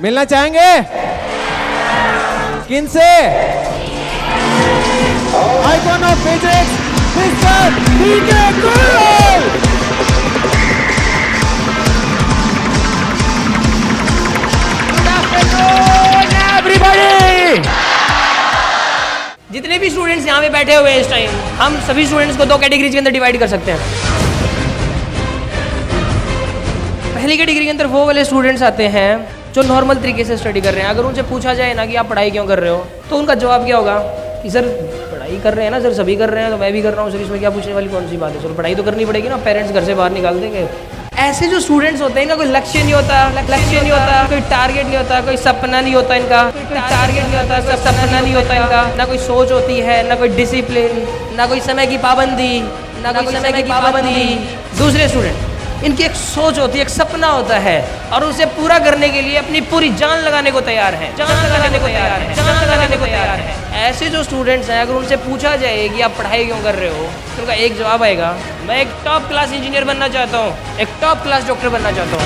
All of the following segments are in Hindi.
मिलना चाहेंगे किनसे? Icon of physics mister PK Goyal. Good afternoon everybody. जितने भी स्टूडेंट्स यहाँ पे बैठे हुए हैं इस टाइम, हम सभी स्टूडेंट्स को दो कैटेगरीज के अंदर डिवाइड कर सकते हैं। पहली कैटेगरी के अंदर वो वाले स्टूडेंट्स आते हैं जो नॉर्मल तरीके से स्टडी कर रहे हैं। अगर उनसे पूछा जाए ना कि आप पढ़ाई क्यों कर रहे हो, तो उनका जवाब क्या होगा कि सर पढ़ाई कर रहे हैं ना सर, सभी कर रहे हैं तो मैं भी कर रहा हूँ सर, इसमें क्या पूछने वाली कौन सी बात है, सर पढ़ाई तो करनी पड़ेगी ना, पेरेंट्स घर से बाहर निकाल देंगे। ऐसे जो स्टूडेंट्स होते हैं इनका कोई लक्ष्य नहीं होता, कोई टारगेट नहीं होता, कोई सपना नहीं होता इनका, सपना नहीं होता इनका, ना कोई सोच होती है, ना कोई डिसिप्लिन, ना कोई समय की पाबंदी। दूसरे स्टूडेंट, इनकी एक सोच होती है, एक सपना होता है और उसे पूरा करने के लिए अपनी पूरी जान लगाने को तैयार है। ऐसे जो स्टूडेंट्स हैं, अगर उनसे पूछा जाए कि आप पढ़ाई क्यों कर रहे हो, तो उनका एक जवाब आएगा, मैं एक टॉप क्लास इंजीनियर बनना चाहता हूँ, एक टॉप क्लास डॉक्टर बनना चाहता हूँ।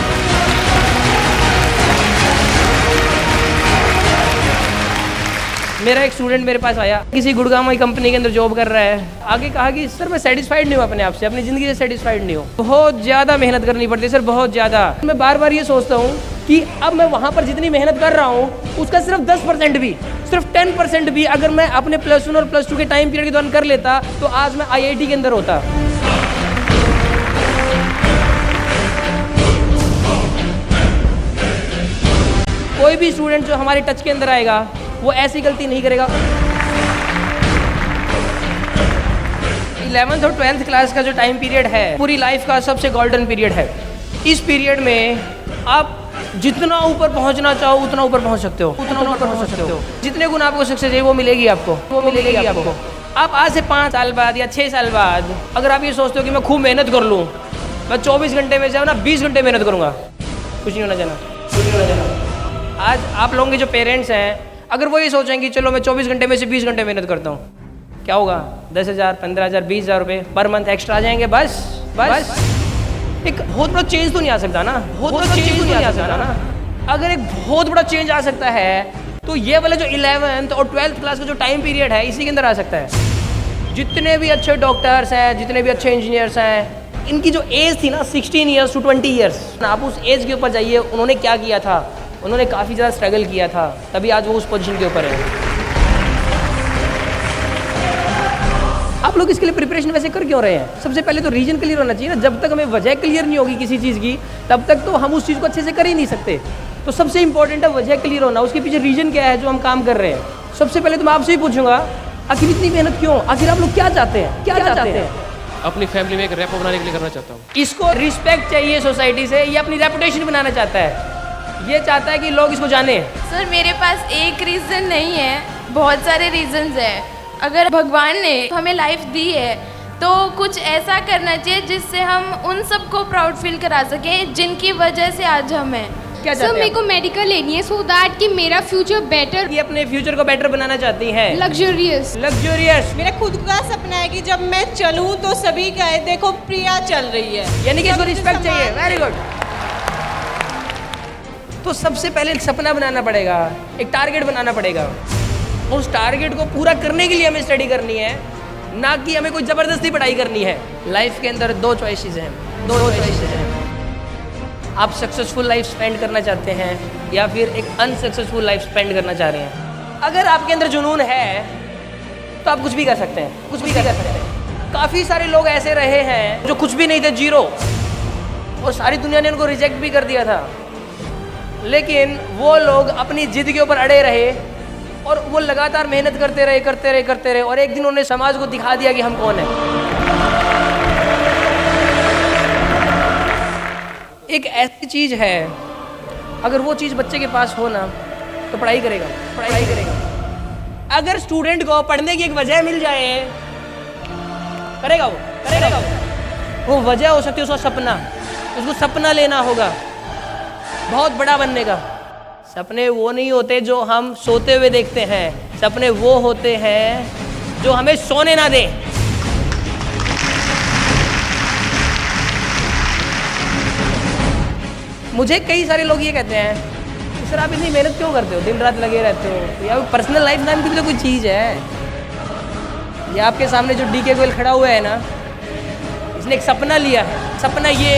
मेरा एक स्टूडेंट मेरे पास आया, किसी गुड़गांव कंपनी के अंदर जॉब कर रहा है। आगे कहा कि सर मैं सेटिस्फाइड नहीं हूँ अपने आप से, अपनी ज़िंदगी से सेटिस्फाइड नहीं हूँ, बहुत ज़्यादा मेहनत करनी पड़ती है सर, बहुत ज़्यादा। मैं बार बार ये सोचता हूँ कि अब मैं वहाँ पर जितनी मेहनत कर रहा हूँ उसका सिर्फ 10% भी, सिर्फ 10% भी अगर मैं अपने +1 और +2 के टाइम पीरियड के दौरान कर लेता तो आज मैं IIT के अंदर होता। कोई भी स्टूडेंट जो हमारे टच के अंदर आएगा वो ऐसी गलती नहीं करेगा। 11th और 12th क्लास का जो टाइम पीरियड है पूरी लाइफ का सबसे गोल्डन पीरियड है। इस पीरियड में आप जितना ऊपर पहुंचना चाहो उतना ऊपर पहुंच सकते हो, जितने गुण आपको सक्सेस है वो मिलेगी आपको। आप आज से 5 साल बाद या 6 साल बाद अगर आप ये सोचते हो कि मैं खूब मेहनत कर लूँ, मैं 24 घंटे में से ना 20 घंटे मेहनत करूँगा, कुछ नहीं होना चाहिए। आज आप लोगों के जो पेरेंट्स हैं अगर वो ये सोचेंगे चलो मैं 24 घंटे में से 20 घंटे मेहनत करता हूँ, क्या होगा? 10,000, 15,000, 20,000 रुपये पर मंथ एक्स्ट्रा आ जाएंगे। बस एक बहुत बड़ा चेंज तो नहीं आ सकता ना, अगर एक बहुत बड़ा चेंज आ सकता है तो ये वाला जो 11th और 12th क्लास का जो टाइम पीरियड है इसी के अंदर आ सकता है। जितने भी अच्छे डॉक्टर्स हैं, जितने भी अच्छे इंजीनियर्स हैं, इनकी जो एज थी ना 16 ईयर्स टू 20 ईयर्स, आप उस एज के ऊपर जाइए, उन्होंने क्या किया था, उन्होंने काफ़ी ज़्यादा स्ट्रगल किया था, तभी आज वो उस पोजीशन के ऊपर है। आप लोग इसके लिए प्रिपरेशन वैसे कर क्यों रहे हैं? सबसे पहले तो रीजन क्लियर होना चाहिए ना। जब तक हमें वजह क्लियर नहीं होगी किसी चीज़ की तब तक तो हम उस चीज़ को अच्छे से कर ही नहीं सकते। तो सबसे इंपॉर्टेंट है वजह क्लियर होना, उसके पीछे रीजन क्या है जो हम काम कर रहे हैं। सबसे पहले तो मैं आपसे ही पूछूंगा, आखिर इतनी मेहनत क्यों? आखिर आप लोग क्या चाहते हैं? अपनी फैमिली में एक रैपो बनाने के लिए करना चाहता हूँ। इसको रिस्पेक्ट चाहिए सोसाइटी से, ये अपनी रेपुटेशन बनाना चाहता है, ये चाहता है कि लोग इसको जाने। सर मेरे पास एक रीज़न नहीं है, बहुत सारे रीजंस हैं। अगर भगवान ने हमें लाइफ दी है तो कुछ ऐसा करना चाहिए जिससे हम उन सबको प्राउड फील करा सकें जिनकी वजह से आज हम हैं। क्या सर मेरे को मेडिकल लेनी है सो दैट कि मेरा फ्यूचर बेटर, ये अपने फ्यूचर को बेटर बनाना चाहती है, लग्जरियस। मेरा खुद का सपना है कि जब मैं चलूं तो सभी कहे देखो प्रिया चल रही है, यानी कि इसको रिस्पेक्ट चाहिए। Very good. तो सबसे पहले एक सपना बनाना पड़ेगा, एक टारगेट बनाना पड़ेगा। उस टारगेट को पूरा करने के लिए हमें स्टडी करनी है, ना कि हमें कोई ज़बरदस्ती पढ़ाई करनी है। लाइफ के अंदर दो चॉइसेस हैं। आप सक्सेसफुल लाइफ स्पेंड करना चाहते हैं या फिर एक अनसक्सेसफुल लाइफ स्पेंड करना चाह रहे हैं। अगर आपके अंदर जुनून है तो आप कुछ भी कर सकते हैं, काफ़ी सारे लोग ऐसे रहे हैं जो कुछ भी नहीं थे, जीरो, और सारी दुनिया ने उनको रिजेक्ट भी कर दिया था, लेकिन वो लोग अपनी जिद के ऊपर अड़े रहे और वो लगातार मेहनत करते रहे और एक दिन उन्होंने समाज को दिखा दिया कि हम कौन हैं। एक ऐसी चीज़ है, अगर वो चीज़ बच्चे के पास हो ना तो पढ़ाई करेगा। अगर स्टूडेंट को पढ़ने की एक वजह मिल जाए, करेगा वो वजह हो सकती है उसका सपना, उसको सपना लेना होगा बहुत बड़ा बनने का। सपने वो नहीं होते जो हम सोते हुए देखते हैं, सपने वो होते हैं जो हमें सोने ना दें। मुझे कई सारे लोग ये कहते हैं सर आप इतनी मेहनत क्यों करते हो, दिन रात लगे रहते हो, या पर्सनल लाइफ नाम की भी तो कोई चीज़ है। ये आपके सामने जो DK गोयल खड़ा हुआ है ना, इसने एक सपना लिया है। सपना ये,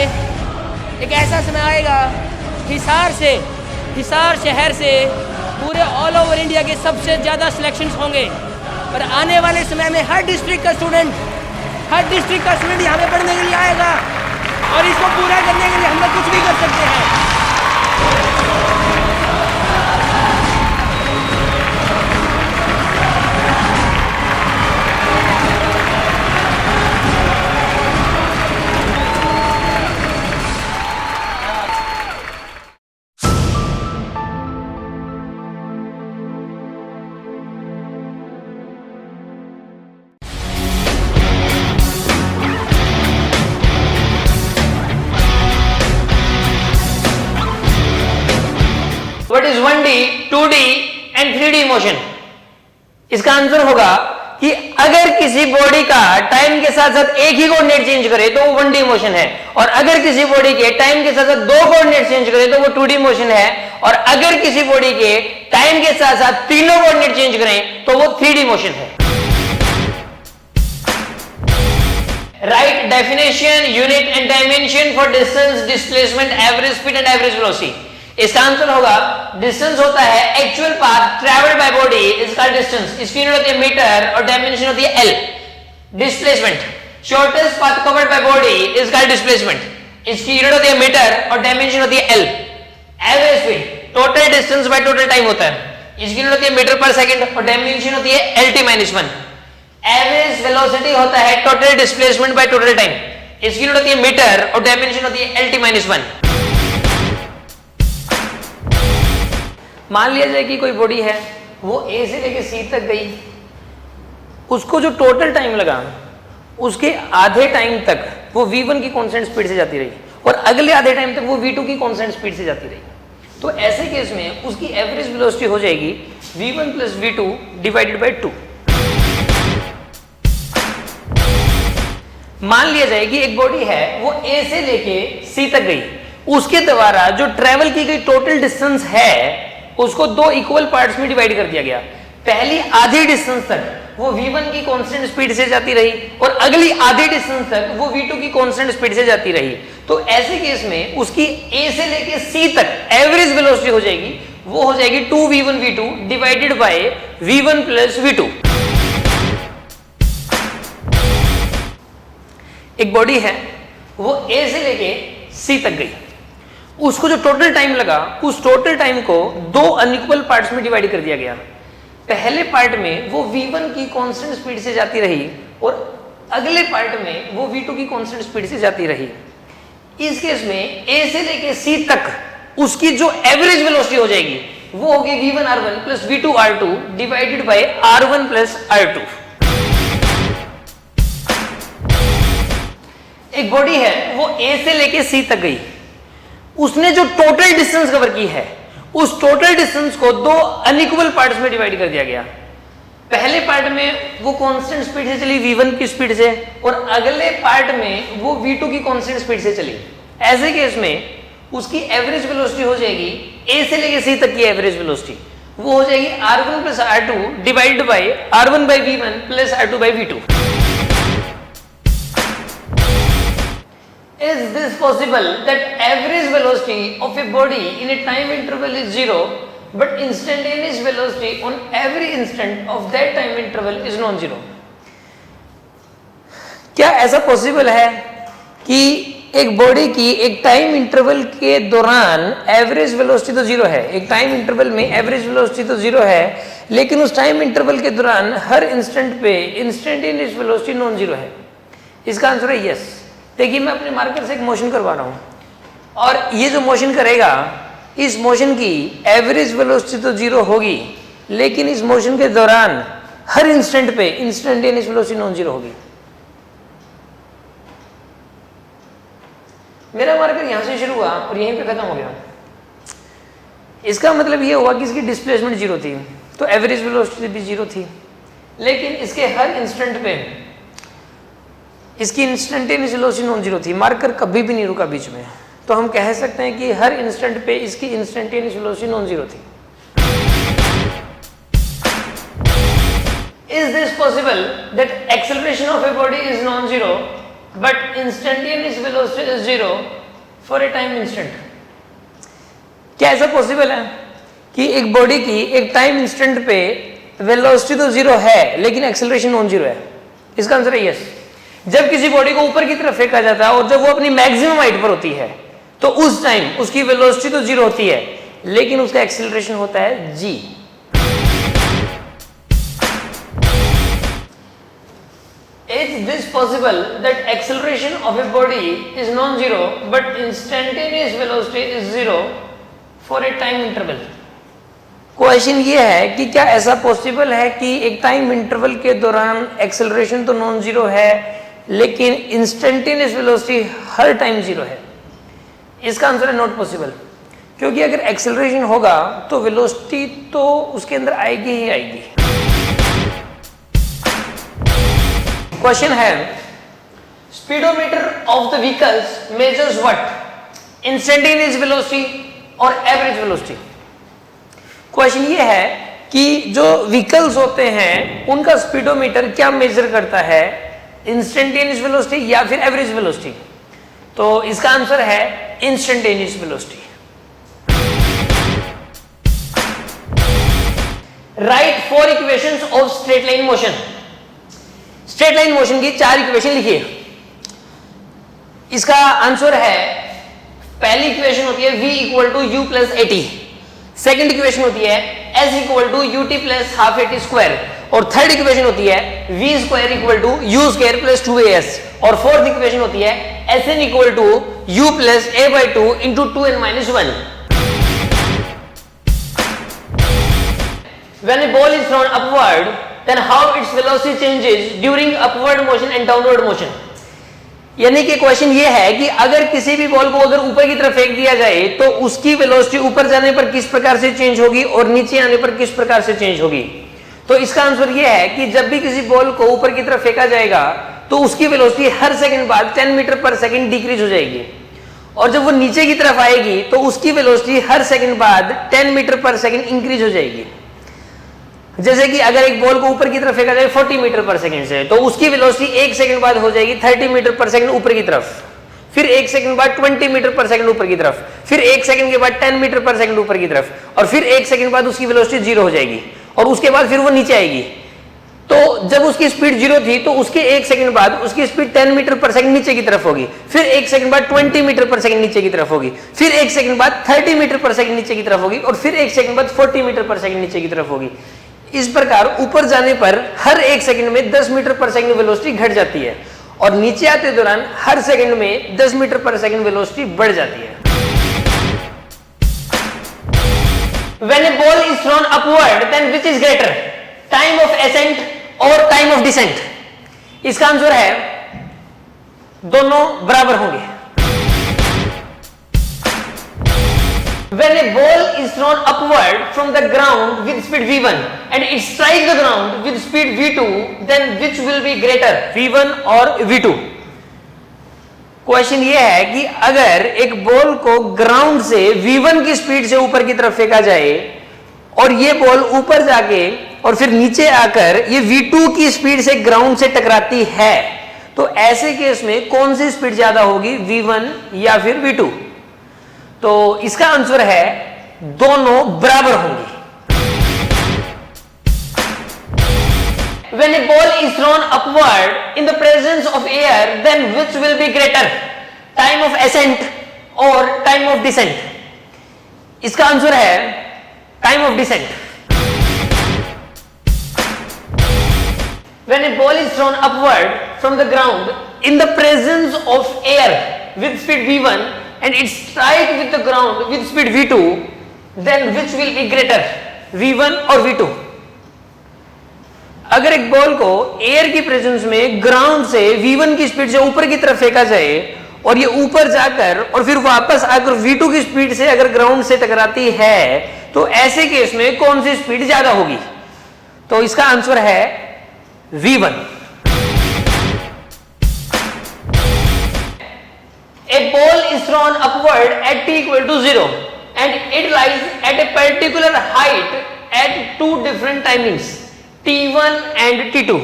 एक ऐसा समय आएगा हिसार शहर से पूरे ऑल ओवर इंडिया के सबसे ज़्यादा सिलेक्शंस होंगे। और आने वाले समय में हर डिस्ट्रिक्ट का स्टूडेंट यहाँ पे पढ़ने के लिए आएगा, और इसको पूरा करने के लिए हम लोग कुछ भी कर सकते हैं। What is 1D, 2D and 3D motion? इसका आंसर होगा कि अगर किसी बॉडी का टाइम के साथ साथ एक ही कोऑर्डिनेट चेंज करे तो वो 1D मोशन है, और अगर किसी बॉडी के टाइम के साथ साथ दो कोऑर्डिनेट चेंज करे तो वो 2D मोशन है, और अगर किसी बॉडी के टाइम के साथ साथ तीनों कोऑर्डिनेट चेंज करें तो वो 3D मोशन है। Right definition, unit and dimension for distance, displacement, average speed and average velocity. इसका आंसर होगा डिस्टेंस होता है actual path travelled by body is called distance, इसकी यूनिट होती है मीटर और डायमेंशन होती है L। Displacement, shortest path covered by body is called displacement, इसकी यूनिट होती है मीटर और डायमेंशन होती है L। Average speed, total distance by total time होता है, इसकी यूनिट होती है मीटर पर सेकंड और डायमेंशन होती है LT-1। एवरेज वेलोसिटी होता है total displacement by total time, इसकी यूनिट होती है मीटर और डायमेंशन होती है LT-1। मान लिया जाए कि कोई बॉडी है, वो A से लेके C तक गई, उसको जो टोटल टाइम लगा उसके आधे टाइम तक वो V1 की कांस्टेंट स्पीड से जाती रही, और अगले आधे टाइम तक वो V2 की कांस्टेंट स्पीड से जाती रही। तो ऐसे केस में उसकी एवरेज वेलोसिटी हो जाएगी V1 + V2 डिवाइडेड बाय 2। मान लिया जाए कि एक बॉडी है, वो A से लेके C तक गई, उसके द्वारा जो ट्रेवल की गई टोटल डिस्टेंस है उसको दो इक्वल पार्ट्स में डिवाइड कर दिया गया। पहली आधी डिस्टेंस तक वो V1 की कांस्टेंट स्पीड से जाती रही, और अगली आधी डिस्टेंस तक वो V2 की कांस्टेंट स्पीड से जाती रही। तो ऐसे केस में उसकी A से लेके C तक एवरेज वेलोसिटी हो जाएगी, वो हो जाएगी 2V1 V2 divided bye V1 + V2। एक बॉडी है, वो A से लेके C तक गई, उसको जो टोटल टाइम लगा उस टोटल टाइम को दो अनइक्वल पार्ट्स में डिवाइड कर दिया गया। पहले पार्ट में वो V1 की कांस्टेंट स्पीड से जाती रही, और अगले पार्ट में वो V2 की कांस्टेंट स्पीड से जाती रही। इस केस में A से लेके C तक उसकी जो एवरेज वेलोसिटी हो जाएगी वो होगी V1 R1 + V2 R2 divided by R1 + R2। एक बॉडी है, वो A से लेके C तक गई, उसने जो टोटल डिस्टेंस कवर की है उस टोटल डिस्टेंस को दो अनइक्वल पार्ट्स में डिवाइड कर दिया गया। पहले पार्ट में वो कांस्टेंट स्पीड से चली V1 की स्पीड से, और अगले पार्ट में वो V2 की कांस्टेंट स्पीड से चली। ऐसे केस में उसकी एवरेज वेलोसिटी हो जाएगी A से लेके C तक की एवरेज वेलोसिटी, वो हो जाएगी R1 + R2 divided by R1 / V1 + R2 / V2। Is this possible that average velocity of a body in a time interval is 0, but instantaneous velocity on every instant of that time interval is non-zero? क्या ऐसा पॉसिबल है कि एक बॉडी की एक टाइम इंटरवल के दौरान एवरेज वेलोसिटी तो जीरो है, एक टाइम इंटरवल में एवरेज वेलोसिटी तो जीरो है, लेकिन उस टाइम इंटरवल के दौरान हर इंस्टेंट पे इंस्टेंटेनियस वेलोसिटी नॉन जीरो है? इसका आंसर है यस। देखिए, मैं अपने मार्कर से एक मोशन करवा रहा हूं, और ये जो मोशन करेगा, इस मोशन की एवरेज वेलोसिटी तो जीरो होगी, लेकिन इस मोशन के दौरान हर इंस्टेंट पे इंस्टेंटेनियस वेलोसिटी नॉन जीरो होगी। मेरा मार्कर यहां से शुरू हुआ और यहीं पे खत्म हो गया। इसका मतलब ये हुआ कि इसकी डिस्प्लेसमेंट जीरो थी, तो एवरेज वेलोसिटी भी जीरो थी, लेकिन इसके हर इंस्टेंट पे इसकी इंस्टेंटेनियस वेलोसिटी नॉन जीरो थी। मार्कर कभी भी नहीं रुका बीच में, तो हम कह सकते हैं कि हर इंस्टेंट पे इसकी इंस्टेंटेनियस वेलोसिटी नॉन जीरो थी। Is this possible that acceleration of a body is non-zero but instantaneous velocity is zero for a time instant? क्या ऐसा पॉसिबल है कि एक बॉडी की एक टाइम इंस्टेंट पे वेलोसिटी तो जीरो है लेकिन एक्सेलरेशन नॉन जीरो है? इसका आंसर है यस। जब किसी बॉडी को ऊपर की तरफ फेंका जाता है और जब वो अपनी मैक्सिमम हाइट पर होती है तो उस टाइम उसकी वेलोसिटी तो जीरो होती है लेकिन उसका एक्सेलरेशन होता है जी। Is this possible that acceleration of a body is non-zero but instantaneous velocity is zero for a time interval? Question ये है कि क्या ऐसा पॉसिबल है कि एक टाइम इंटरवल के दौरान एक्सेलरेशन तो नॉन जीरो है लेकिन इंस्टेंटेनियस वेलोसिटी हर टाइम जीरो है? इसका आंसर है नॉट पॉसिबल, क्योंकि अगर एक्सेलरेशन होगा तो वेलोसिटी तो उसके अंदर आएगी ही आएगी। क्वेश्चन है speedometer of the vehicles measures what? Instantaneous velocity और एवरेज वेलोसिटी। क्वेश्चन ये है कि जो व्हीकल्स होते हैं उनका स्पीडोमीटर क्या मेजर करता है, इंस्टेंटेनियस वेलोसिटी या फिर एवरेज वेलोसिटी? तो इसका आंसर है instantaneous velocity. Right 4 equations of straight line motion. Straight line motion की 4 इक्वेशन लिखिए। इसका आंसर है, पहली इक्वेशन होती है v equal to u plus a t, second equation होती है s equal to u t plus half a t square, और थर्ड इक्वेशन होती है v square equal to u square plus 2as, और फोर्थ इक्वेशन होती है sn equal to u plus a by 2 into 2n minus 1। When a ball is thrown upward, then how its velocity changes during upward motion and downward motion? यानी कि क्वेश्चन ये है कि अगर किसी भी बॉल को अगर ऊपर की तरफ फेंक दिया जाए तो उसकी वेलोसिटी ऊपर जाने पर किस प्रकार से चेंज होगी और नीचे आने पर किस प्रकार से चेंज होगी। तो इसका आंसर ये है कि जब भी किसी बॉल को ऊपर की तरफ फेंका जाएगा तो उसकी वेलोसिटी हर सेकंड बाद 10 मीटर पर सेकंड डिक्रीज हो जाएगी, और जब वो नीचे की तरफ आएगी तो उसकी वेलोसिटी हर सेकंड बाद 10 मीटर पर सेकंड इंक्रीज हो जाएगी। जैसे कि अगर एक बॉल को ऊपर की तरफ फेंका जाए 40 मीटर पर सेकंड से, तो उसकी वेलोसिटी 1 सेकंड बाद हो जाएगी 30 मीटर पर सेकंड ऊपर की तरफ, फिर 1 सेकंड बाद 20 मीटर पर सेकंड ऊपर की तरफ, फिर 1 सेकंड के बाद 10 मीटर पर सेकंड ऊपर की तरफ, और फिर 1 सेकंड बाद उसकी वेलोसिटी जीरो हो जाएगी, और उसके बाद फिर वो नीचे आएगी। तो जब उसकी स्पीड जीरो थी तो उसके 1 सेकंड बाद उसकी स्पीड 10 मीटर पर सेकंड नीचे की तरफ होगी, फिर 1 सेकंड बाद 20 मीटर पर सेकंड नीचे की तरफ होगी, फिर 1 सेकंड बाद 30 मीटर पर सेकंड नीचे की तरफ होगी, और फिर 1 सेकंड बाद 40 मीटर पर सेकंड नीचे की तरफ होगी। इस प्रकार ऊपर जाने पर हर 1 सेकंड में 10 मीटर पर सेकंड वेलोसिटी घट जाती है, और नीचे आते दौरान हर सेकंड में 10 मीटर पर सेकंड वेलोसिटी बढ़ जाती है। When a ball is thrown upward, then which is greater? Time of ascent or time of descent? इसका आंसर है दोनों बराबर होंगे। When a ball is thrown upward from the ground with speed v1 and it strikes the ground with speed v2, then which will be greater, v1 और v2? क्वेश्चन ये है कि अगर एक बॉल को ग्राउंड से v1 की स्पीड से ऊपर की तरफ फेंका जाए और ये बॉल ऊपर जाके और फिर नीचे आकर ये v2 की स्पीड से ग्राउंड से टकराती है, तो ऐसे केस में कौन सी स्पीड ज्यादा होगी, v1 या फिर v2? तो इसका आंसर है दोनों बराबर होंगी। When a ball is thrown upward in the presence of air, then which will be greater, time of ascent or time of descent? इसका आंसर है time of descent। When a ball is thrown upward from the ground in the presence of air with speed v1 and it strikes with the ground with speed v2, then which will be greater, v1 और v2? अगर एक बॉल को एयर की प्रेजेंस में ग्राउंड से v1 की स्पीड से ऊपर की तरफ फेंका जाए और ये ऊपर जाकर और फिर वापस आकर v2 की स्पीड से अगर ग्राउंड से टकराती है, तो ऐसे केस में कौन सी स्पीड ज्यादा होगी? तो इसका आंसर है v1। A ball is thrown upward at t equal to 0 and it lies at a particular height at two different timings, t1 and t2.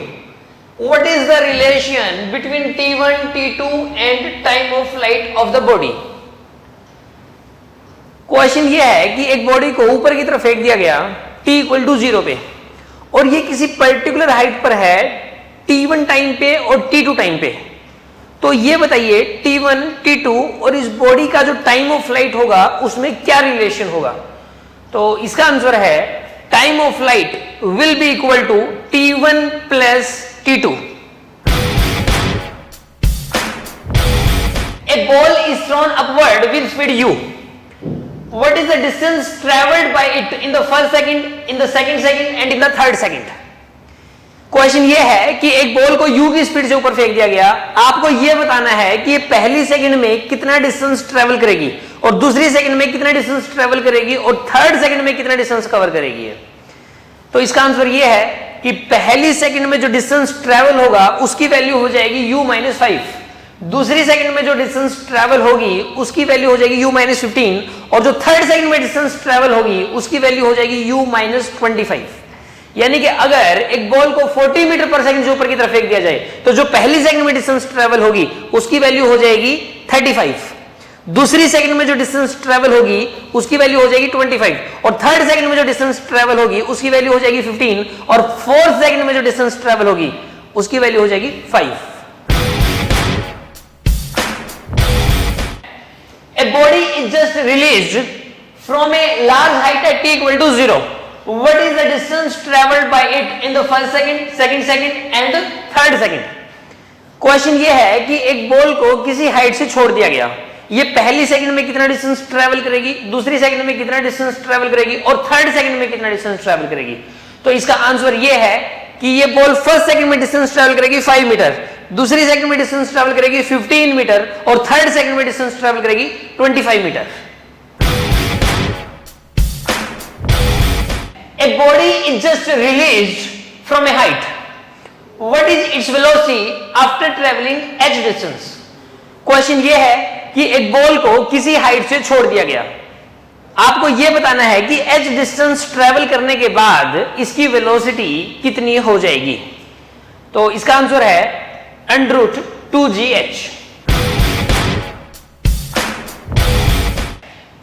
What is the relation between t1, t2 and time of flight of the body? Question ये है कि एक बॉडी को ऊपर की तरफ फेंक दिया गया t इक्वल टू 0 पे और ये किसी पर्टिकुलर हाइट पर है t1 टाइम पे और t2 टाइम पे। तो ये बताइए t1, t2 और इस बॉडी का जो टाइम ऑफ फ्लाइट होगा उसमें क्या रिलेशन होगा? तो इसका आंसर है time of flight will be equal to t1 plus t2। A ball is thrown upward with speed u. What is the distance traveled by it in the first second, in the second second and in the third second? Question ये है कि एक बॉल को u की स्पीड से ऊपर फेंक दिया गया, आपको ये बताना है कि ये पहली सेकंड में कितना डिस्टेंस ट्रेवल करेगी और दूसरी सेकंड में कितना डिस्टेंस ट्रेवल करेगी और थर्ड सेकंड में कितना डिस्टेंस कवर करेगी। तो इसका आंसर ये है कि पहली सेकंड में जो डिस्टेंस ट्रेवल होगा उसकी वैल्यू हो जाएगी u-5, दूसरी सेकंड में जो डिस्टेंस ट्रेवल होगी उसकी वैल्यू हो जाएगी u-15 और जो थर्ड सेकंड में डिस्टेंस ट्रेवल होगी उसकी वैल्यू हो जाएगी u-25। यानी कि अगर एक बॉल को 40 मीटर पर सेकंड से ऊपर की तरफ फेंक दिया जाए तो जो पहली सेकंड में डिस्टेंस ट्रेवल होगी उसकी वैल्यू हो जाएगी 35, दूसरी सेकंड में जो डिस्टेंस ट्रेवल होगी उसकी वैल्यू हो जाएगी 25 और थर्ड सेकंड में जो डिस्टेंस ट्रेवल होगी उसकी वैल्यू हो जाएगी 15 और फोर्थ सेकंड में जो डिस्टेंस ट्रेवल होगी उसकी वैल्यू हो जाएगी 5। A body is just released from a large height at t equal to 0. What is the distance traveled by it in the first second, second second and the third second? Question ये है कि एक बॉल को किसी हाइट से छोड़ दिया गया, ये पहली सेकंड में कितना डिस्टेंस ट्रेवल करेगी, दूसरी सेकंड में कितना डिस्टेंस ट्रेवल करेगी और थर्ड सेकंड में कितना डिस्टेंस ट्रेवल करेगी। तो इसका आंसर ये है कि ये बॉल फर्स्ट सेकंड में डिस्टेंस ट्रेवल करेगी 5 मीटर, दूसरी सेकंड में डिस्टेंस ट्रेवल करेगी 15 मीटर और थर्ड सेकंड में डिस्टेंस ट्रेवल करेगी 25 metre. A body is just released from a height. What is its velocity after traveling h distance? Question ये है कि एक बॉल को किसी हाइट से छोड़ दिया गया, आपको यह बताना है कि h डिस्टेंस ट्रेवल करने के बाद इसकी वेलोसिटी कितनी हो जाएगी। तो इसका आंसर है √2gh।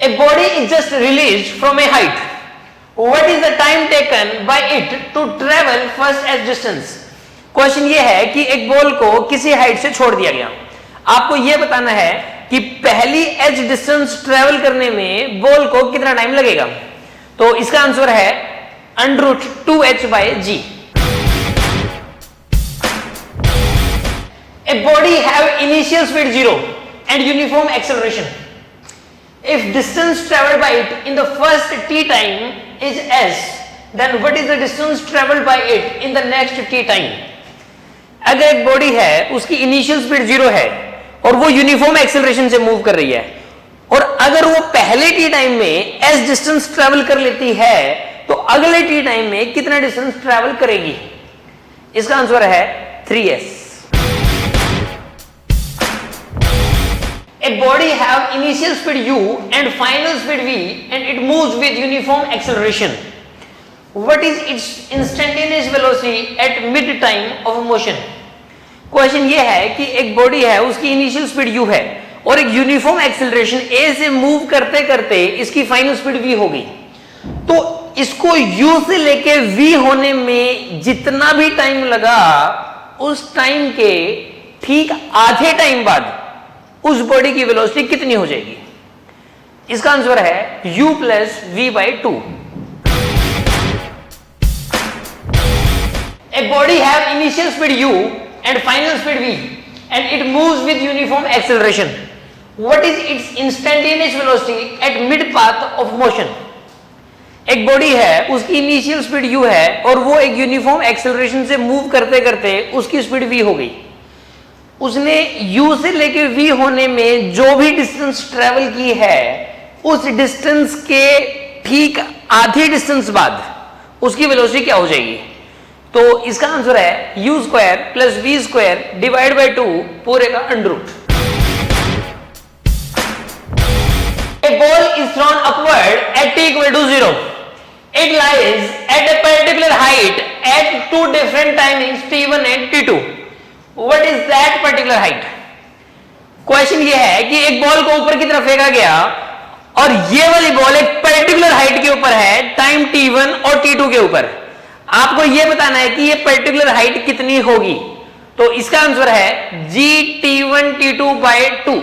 A body is just released from a height. What is the time taken by it to travel first h distance? Question ये है कि एक बॉल को किसी हाइट से छोड़ दिया गया, आपको यह बताना है कि पहली h डिस्टेंस ट्रेवल करने में बॉल को कितना टाइम लगेगा। तो इसका आंसर है √2h/g। A body have initial speed 0 and uniform acceleration. If distance traveled by it in the first t time is s, then what is the distance traveled by it in the next t time? अगर एक बॉडी है उसकी इनिशियल स्पीड 0 है और वो यूनिफॉर्म एक्सेलरेशन से मूव कर रही है और अगर वो पहले टी टाइम में s डिस्टेंस ट्रेवल कर लेती है तो अगले टी टाइम में कितना डिस्टेंस ट्रेवल करेगी? इसका आंसर है 3s। A body have initial speed u and final speed v and it moves with uniform acceleration. What is its instantaneous velocity at mid time of motion? Question ये है कि एक बॉडी है उसकी इनिशियल स्पीड u है और एक यूनिफॉर्म एक्सेलरेशन a से मूव करते करते इसकी फाइनल स्पीड v होगी। तो इसको u से लेके v होने में जितना भी टाइम लगा उस टाइम के ठीक आधे टाइम बाद उस बॉडी की वेलोसिटी कितनी हो जाएगी? इसका आंसर है u plus v/2। A body have initial speed u and final speed v and it moves with uniform acceleration. What is its instantaneous velocity at mid path of motion? एक बॉडी है उसकी इनिशियल स्पीड u है और वो एक यूनिफॉर्म एक्सेलरेशन से मूव करते करते उसकी स्पीड v हो गई। उसने u से लेके v होने में जो भी डिस्टेंस ट्रेवल की है उस डिस्टेंस के ठीक आधे डिस्टेंस बाद उसकी वेलोसिटी क्या हो जाएगी? तो इसका आंसर है u² + v² / 2 पूरे का under root. A ball is thrown upward at t equal to 0. It lies at a particular height at two different timings t1 and t2. What is that particular height? Question ये है कि एक बॉल को ऊपर की तरफ फेंका गया और ये वाली बॉल एक पर्टिकुलर हाइट के ऊपर है टाइम t1 और t2 के ऊपर। आपको ये बताना है कि ये पर्टिकुलर हाइट कितनी होगी। तो इसका आंसर है g t1 t2 by 2।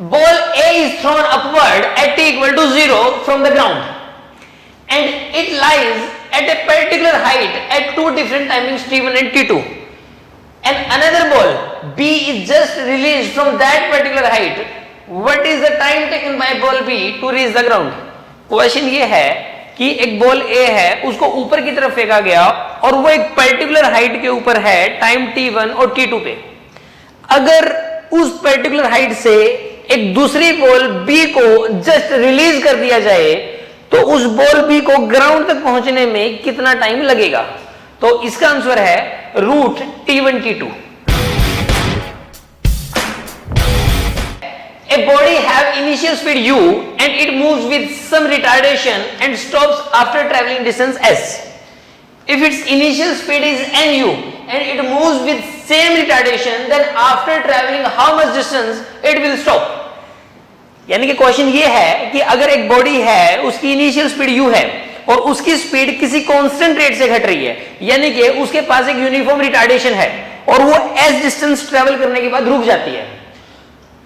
Ball A is thrown upward at t equal to 0 from the ground and it lies at a particular height at two different timings t1 and t2 and another ball B is just released from that particular height. What is the time taken by ball B to reach the ground? Question ये है कि एक बॉल A है उसको ऊपर की तरफ फेंका गया और वो एक पर्टिकुलर हाइट के ऊपर है टाइम t1 और t2 पे। अगर उस पर्टिकुलर हाइट से एक दूसरी बॉल बी को जस्ट रिलीज कर दिया जाए तो उस बॉल बी को ग्राउंड तक पहुंचने में कितना टाइम लगेगा। तो इसका आंसर है root t1 t2। A body have initial speed u and it moves with some retardation and stops after traveling distance s. If its initial speed is nu and it moves with same retardation, then after traveling how much distance it will stop? यानी कि क्वेश्चन ये है कि अगर एक बॉडी है उसकी इनिशियल स्पीड u है और उसकी स्पीड किसी कांस्टेंट रेट से घट रही है, यानी कि उसके पास एक यूनिफॉर्म रिटार्डेशन है और वो s डिस्टेंस ट्रेवल करने के बाद रुक जाती है।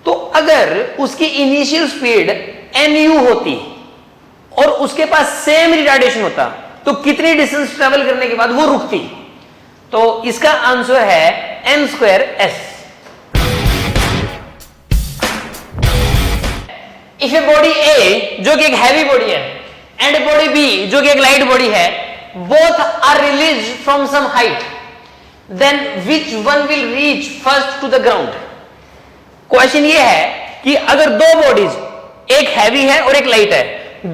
तो अगर उसकी इनिशियल स्पीड nu होती और उसके पास सेम रिटार्डेशन होता तो कितनी डिस्टेंस ट्रेवल करने के बाद वो रुकती? तो इसका आंसर है n²s। If a body A जो कि एक हैवी बॉडी है and a body B जो कि एक लाइट बॉडी है, both are released from some height, then which one will reach first to the ground? Question ये है कि अगर दो बॉडीज एक हैवी है और एक लाइट है,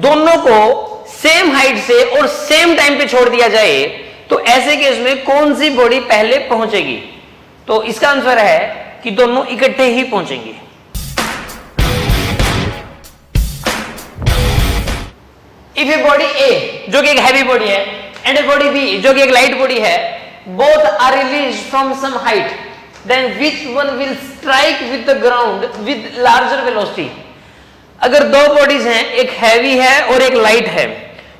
दोनों को सेम हाइट से और सेम टाइम पे छोड़ दिया जाए तो ऐसे केस में कौन सी बॉडी पहले पहुंचेगी? तो इसका आंसर है कि दोनों इकट्ठे ही पहुंचेंगे। इफ ए बॉडी ए जो कि एक हैवी बॉडी है एंड ए बॉडी बी जो कि एक लाइट बॉडी है, both are release from some height, then which one will strike with the ground with larger velocity? अगर दो बॉडीज हैं, एक हैवी है और एक लाइट है,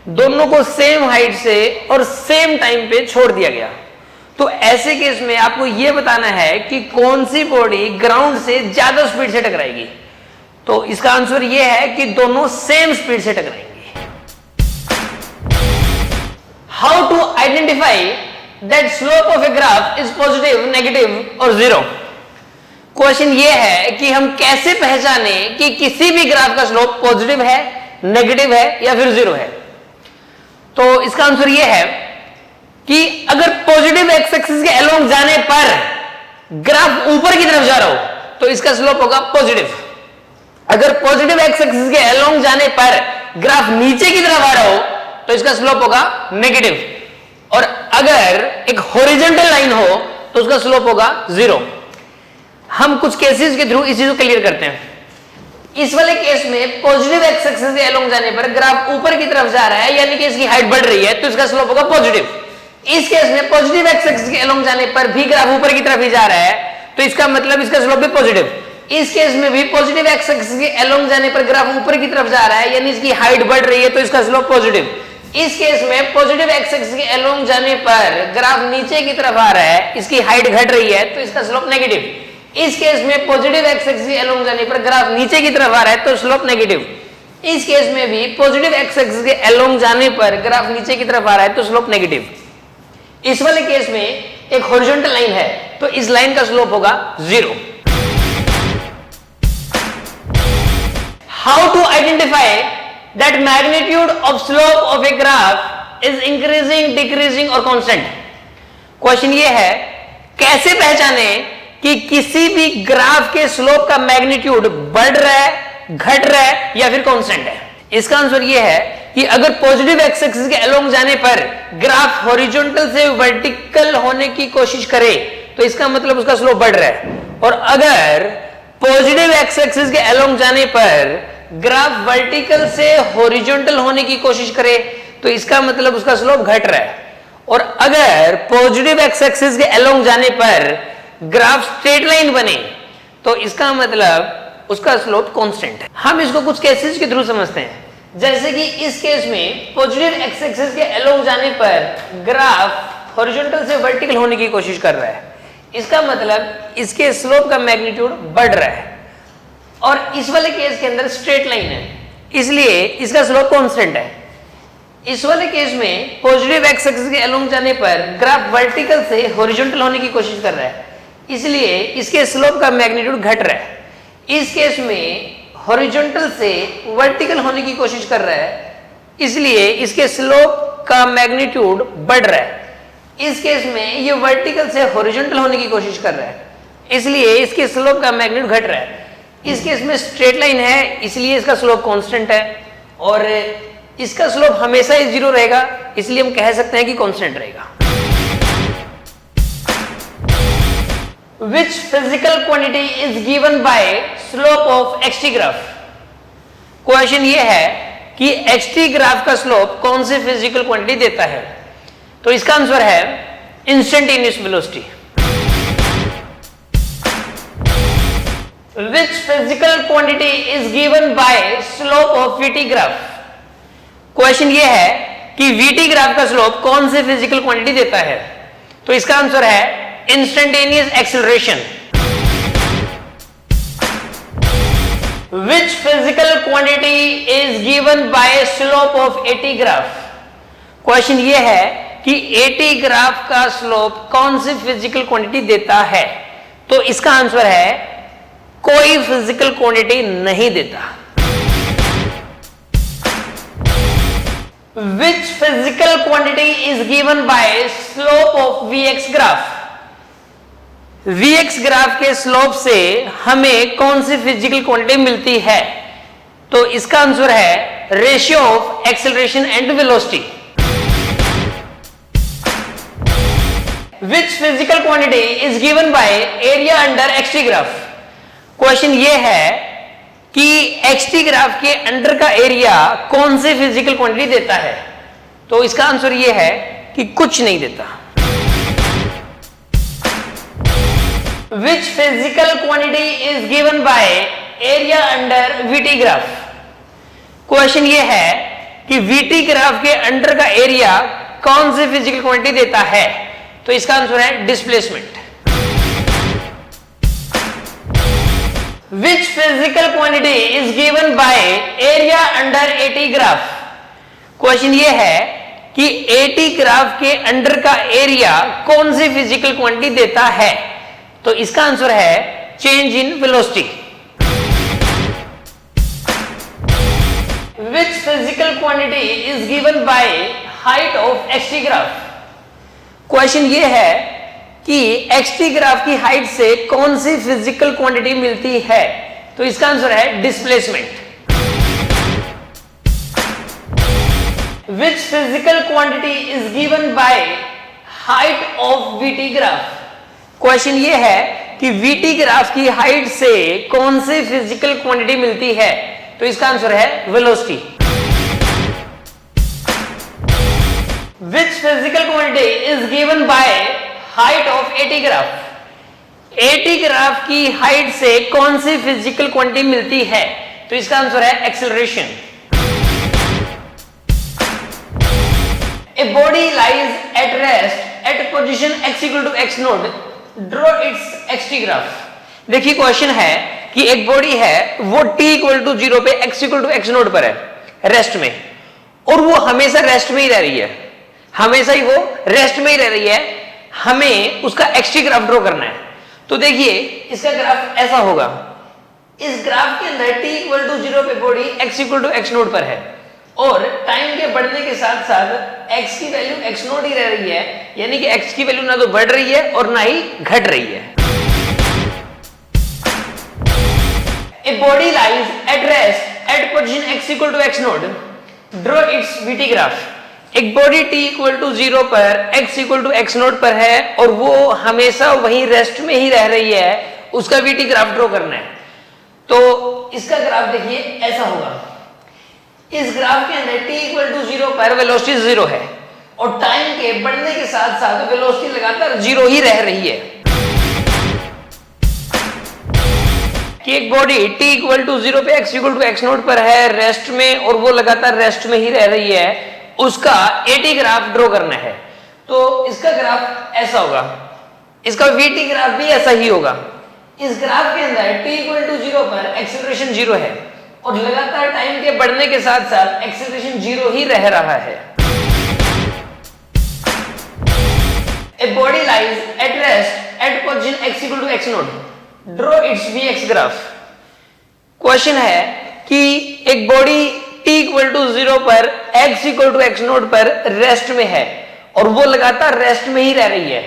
दोनों को सेम हाइट से और सेम टाइम पे छोड़ दिया गया, तो ऐसे केस में आपको यह बताना है कि कौन सी बॉडी ग्राउंड से ज्यादा स्पीड से टकराएगी। तो इसका आंसर यह है कि दोनों सेम स्पीड से टकराएंगे। How to identify that slope of a graph is positive, negative और जीरो? क्वेश्चन ये है कि हम कैसे पहचाने कि किसी भी ग्राफ का स्लोप पॉजिटिव है, नेगेटिव है या फिर जीरो है। तो इसका आंसर ये है कि अगर पॉजिटिव एक्स एक्सिस के अलोंग जाने पर ग्राफ ऊपर की तरफ जा रहा हो तो इसका स्लोप होगा पॉजिटिव। अगर पॉजिटिव एक्स एक्सिस के अलोंग जाने पर ग्राफ नीचे की तरफ आ रहा हो तो इसका स्लोप होगा नेगेटिव, और अगर एक हॉरिजॉन्टल लाइन हो तो उसका स्लोप होगा जीरो। हम कुछ केसेस के थ्रू इस चीज को क्लियर करते हैं। इस वाले केस में पॉजिटिव एक्स एक्सिस के अलोंग जाने पर ग्राफ ऊपर की तरफ जा रहा है, यानी कि इसकी हाइट बढ़ रही है, तो इसका स्लोप होगा पॉजिटिव। इस केस में पॉजिटिव एक्स एक्सिस के अलोंग जाने पर भी ग्राफ ऊपर की तरफ ही जा रहा है, तो इसका मतलब इसका स्लोप भी पॉजिटिव। इस केस में भी पॉजिटिव एक्स एक्सिस के अलोंग जाने पर ग्राफ ऊपर की तरफ जा रहा है, यानी इसकी हाइट बढ़ रही है, तो इसका स्लोप पॉजिटिव। इस केस में पॉजिटिव एक्स एक्सिस के अलोंग जाने पर ग्राफ नीचे की तरफ आ रहा है, इसकी हाइट घट रही है, तो इसका स्लोप नेगेटिव। इस केस में पॉजिटिव एक्स एक्सिस के अलोंग जाने पर ग्राफ नीचे की तरफ आ रहा है, तो स्लोप नेगेटिव। इस केस में भी पॉजिटिव एक्स एक्सिस के अलोंग जाने पर ग्राफ नीचे की तरफ आ रहा है, तो स्लोप नेगेटिव। इस वाले केस में एक हॉरिजॉन्टल लाइन है, तो इस लाइन का स्लोप होगा zero. How to identify that magnitude of slope of a graph is increasing, decreasing और constant? क्वेश्चन ये है कैसे पहचाने कि किसी भी ग्राफ के स्लोप का मैग्नीट्यूड बढ़ रहा है, घट रहा है या फिर कांस्टेंट है। इसका आंसर ये है कि अगर पॉजिटिव एक्स एक्सिस के अलोंग जाने पर ग्राफ हॉरिजॉन्टल से वर्टिकल होने की कोशिश करे तो इसका मतलब उसका स्लोप बढ़ रहा है, और अगर पॉजिटिव एक्स एक्सिस के अलोंग जाने पर ग्राफ वर्टिकल से हॉरिजॉन्टल होने की कोशिश करे तो इसका मतलब उसका स्लोप घट रहा है, और अगर पॉजिटिव एक्स एक्सिस के अलोंग जाने पर ग्राफ स्ट्रेट लाइन बने तो इसका मतलब उसका स्लोप कांस्टेंट है। हम इसको कुछ केसेस के थ्रू समझते हैं, जैसे कि इस केस में पॉजिटिव एक्स एक्सिस के अलोंग जाने पर ग्राफ हॉरिजॉन्टल से वर्टिकल होने की कोशिश कर रहा है, इसका मतलब इसके स्लोप का मैग्नीट्यूड बढ़ रहा है, और इस वाले केस के अंदर स्ट्रेट लाइन है इसलिए इसका स्लोप कांस्टेंट है। इस वाले केस में पॉजिटिव एक्स एक्सिस के अलोंग जाने पर ग्राफ वर्टिकल से हॉरिजॉन्टल होने की कोशिश कर रहा है, इसलिए इसके स्लोप का मैग्नीट्यूड घट रहा है। इस केस में हॉरिजॉन्टल से वर्टिकल होने की कोशिश कर रहा है, इसलिए इसके स्लोप का मैग्नीट्यूड बढ़ रहा है। इस केस में ये वर्टिकल से हॉरिजॉन्टल होने की कोशिश कर रहा है, इसलिए इसके स्लोप का मैग्नीट्यूड घट रहा है। इस केस में स्ट्रेट लाइन है इसलिए इसका स्लोप कांस्टेंट है, और इसका स्लोप हमेशा ही 0 रहेगा, इसलिए हम कह सकते हैं कि कांस्टेंट रहेगा। Which physical quantity is given by slope of xt graph? Question ये है कि xt ग्राफ का स्लोप कौन से फिजिकल क्वांटिटी देता है, तो इसका आंसर है instantaneous velocity. Which physical quantity is given by slope of vt graph? Question ये है कि vt ग्राफ का स्लोप कौन से फिजिकल क्वांटिटी देता है, तो इसका आंसर है instantaneous acceleration. Which physical quantity is given by slope of at graph? Question ये है कि at ग्राफ का स्लोप कौन सी फिजिकल क्वांटिटी देता है, तो इसका आंसर है कोई फिजिकल क्वांटिटी नहीं देता। Which physical quantity is given by slope of Vx graph? Vx graph के स्लोप से हमें कौन सी फिजिकल क्वांटिटी मिलती है, तो इसका आंसर है ratio of acceleration and velocity. Which physical quantity is given by area under xt graph? Question ये है कि xt ग्राफ के अंडर का एरिया कौन से फिजिकल क्वांटिटी देता है, तो इसका आंसर ये है कि कुछ नहीं देता। Which physical quantity is given by area under vt graph? Question ये है कि vt ग्राफ के अंडर का एरिया कौन से फिजिकल क्वांटिटी देता है, तो इसका आंसर है displacement. Which physical quantity is given by area under at graph? Question ये है कि at ग्राफ के अंडर का एरिया कौन सी फिजिकल क्वांटिटी देता है, तो इसका आंसर है change in velocity. Which physical quantity is given by height of xt graph? Question ये है कि xt ग्राफ की हाइट से कौन सी फिजिकल क्वांटिटी मिलती है, तो इसका आंसर है displacement. Which physical quantity is given by height of vt graph? Question ये है कि vt ग्राफ की हाइट से कौन सी फिजिकल क्वांटिटी मिलती है, तो इसका आंसर है velocity. Which physical quantity is given by height of at graph? at graph की हाइट से कौन सी फिजिकल क्वांटिटी मिलती है, तो इसका आंसर है acceleration. A body lies at rest at position x equal to x naught. Draw its xt graph. देखिए क्वेश्चन है कि एक बॉडी है वो t इक्वल टू 0 पे x equal to x naught पर है रेस्ट में, और वो हमेशा रेस्ट में ही रह रही है, हमेशा ही वो रेस्ट में ही रह रही है। हमें उसका xt ग्राफ ड्रॉ करना है, तो देखिए इसका ग्राफ ऐसा होगा। इस ग्राफ के अंदर t इक्वल टू 0 पे body x equal to x naught पर है, और टाइम के बढ़ने के साथ साथ x की वैल्यू x नोट ही रह रही है, यानी कि x की वैल्यू ना तो बढ़ रही है और ना ही घट रही है। A body lies at rest at position x equal to x naught. Draw its vt graph. एक बॉडी t इक्वल टू 0 पर x equal to x naught पर है और वो हमेशा वहीं रेस्ट में ही रह रही है, उसका vt ग्राफ ड्रॉ करना है। तो इसका ग्राफ देखिए ऐसा होगा। इस ग्राफ के अंदर t इक्वल टू 0 पर वेलोसिटी 0 है और टाइम के बढ़ने के साथ साथ वेलोसिटी लगातार 0 ही रह रही है। कि एक बॉडी t इक्वल टू 0 पे x इक्वल टू x0 पर है रेस्ट में और वो लगातार रेस्ट में ही रह रही है, उसका AT ग्राफ ड्रॉ करना है। तो इसका ग्राफ ऐसा होगा, इसका VT ग्राफ भी ऐसा ही होगा। इस ग्राफ के अंदर t इक्वल टू 0 पर एक्सेलरेशन 0 है और लगातार टाइम के बढ़ने के साथ साथ एक्सेलरेशन 0 ही रह रहा है। A body lies at rest at position x equal to x0. Draw its Vx graph. Question है कि एक बॉडी t इक्वल टू 0 पर x इक्वल टू x0 पर रेस्ट में है और वो लगातार रेस्ट में ही रह रही है,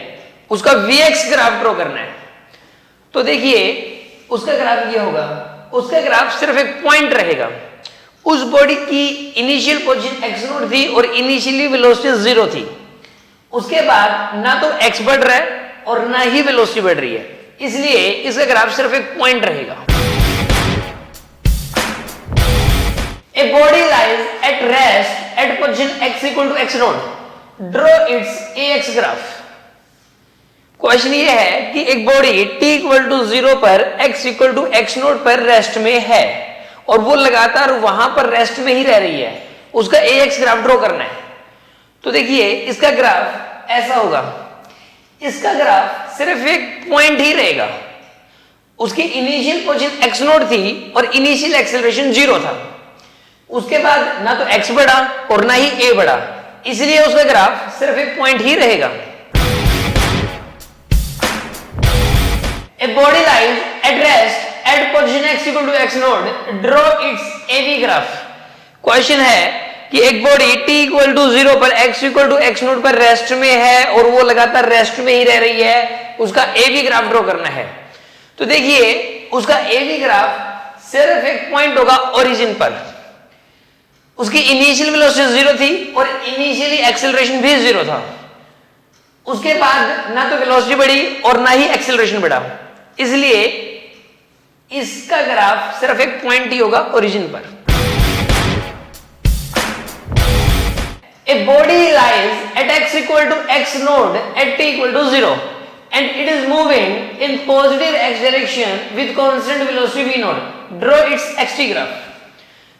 उसका Vx ग्राफ ड्रॉ करना है। तो देखिए उसका ग्राफ ये होगा, उसका ग्राफ सिर्फ एक पॉइंट रहेगा। उस बॉडी की इनिशियल पोजीशन x0 थी और इनिशियली वेलोसिटी 0 थी। उसके बाद ना तो x बढ़ रहा है और ना ही वेलोसिटी बढ़ रही है, इसलिए इसका ग्राफ सिर्फ एक पॉइंट रहेगा। A body lies at rest at position x equal to x0. Draw its Ax graph. Question ये है कि एक बॉडी t इक्वल टू 0 पर x इक्वल टू x0 पर रेस्ट में है और वो लगातार वहां पर रेस्ट में ही रह रही है, उसका Ax ग्राफ ड्रॉ करना है। तो देखिए इसका ग्राफ ऐसा होगा, इसका ग्राफ सिर्फ एक पॉइंट ही रहेगा। उसकी इनिशियल पोजीशन x0 थी और इनिशियल एक्सेलरेशन 0 था। उसके बाद ना तो x बढ़ा और ना ही a बढ़ा, इसलिए उसका ग्राफ सिर्फ एक पॉइंट ही रहेगा। A body lies at rest at position x equal to x0. Draw its AB graph. Question है कि एक बॉडी t इक्वल टू 0 पर x इक्वल टू x0 पर रेस्ट में है और वो लगातार रेस्ट में ही रह रही है, उसका AB ग्राफ ड्रॉ करना है। तो देखिए उसका AB ग्राफ सिर्फ एक पॉइंट होगा ओरिजिन पर। उसकी इनिशियल वेलोसिटी 0 थी और इनिशियली एक्सेलरेशन भी 0 था। उसके बाद ना तो वेलोसिटी बढ़ी और ना ही एक्सेलरेशन बढ़ा, इसलिए इसका ग्राफ सिर्फ एक पॉइंट ही होगा ओरिजिन पर। A body lies at x equal to x node at t equal to 0 and it is moving in positive x direction with constant velocity v node. Draw its xt graph.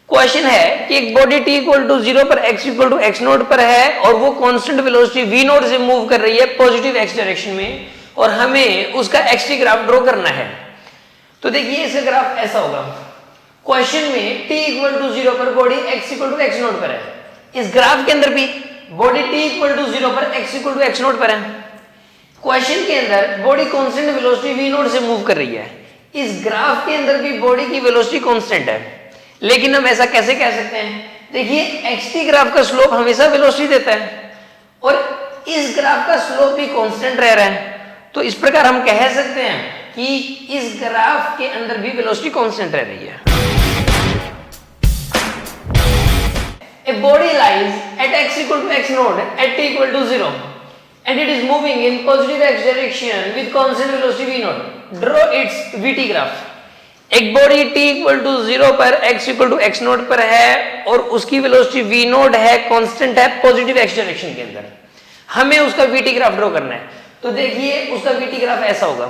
Question है कि एक बॉडी t इक्वल टू 0 पर x equal to x node पर है और वो कांस्टेंट वेलोसिटी v नोड से मूव कर रही है पॉजिटिव x डायरेक्शन में और हमें उसका xt ग्राफ ड्रॉ करना है। तो देखिए इसका ग्राफ ऐसा होगा। क्वेश्चन में t इक्वल टू 0 पर body x equal to x node पर है। इस ग्राफ के अंदर भी बॉडी t इक्वल टू 0 पर x equal to x node पर है। क्वेश्चन के अंदर body constant velocity v node से मूव कर रही है। इस ग्राफ के अंदर भी बॉडी की वेलोसिटी कांस्टेंट है, लेकिन हम ऐसा कैसे कह सकते हैं? देखिए xt ग्राफ का स्लोप हमेशा वेलोसिटी देता है और इस ग्राफ का स्लोप भी कांस्टेंट रह रहा है, तो इस प्रकार हम कह सकते हैं कि इस ग्राफ के अंदर भी वेलोसिटी कांस्टेंट रह रही है। A body lies at x equal to x node at t equal to 0 and it is moving in positive x direction with constant velocity v node. Draw its vt graph. एक बॉडी t इक्वल टू 0 पर x equal to x node पर है और उसकी वेलोसिटी v नोड है, कांस्टेंट है पॉजिटिव x डायरेक्शन के अंदर। हमें उसका vt ग्राफ ड्रॉ करना है। तो देखिए उसका vt ग्राफ ऐसा होगा।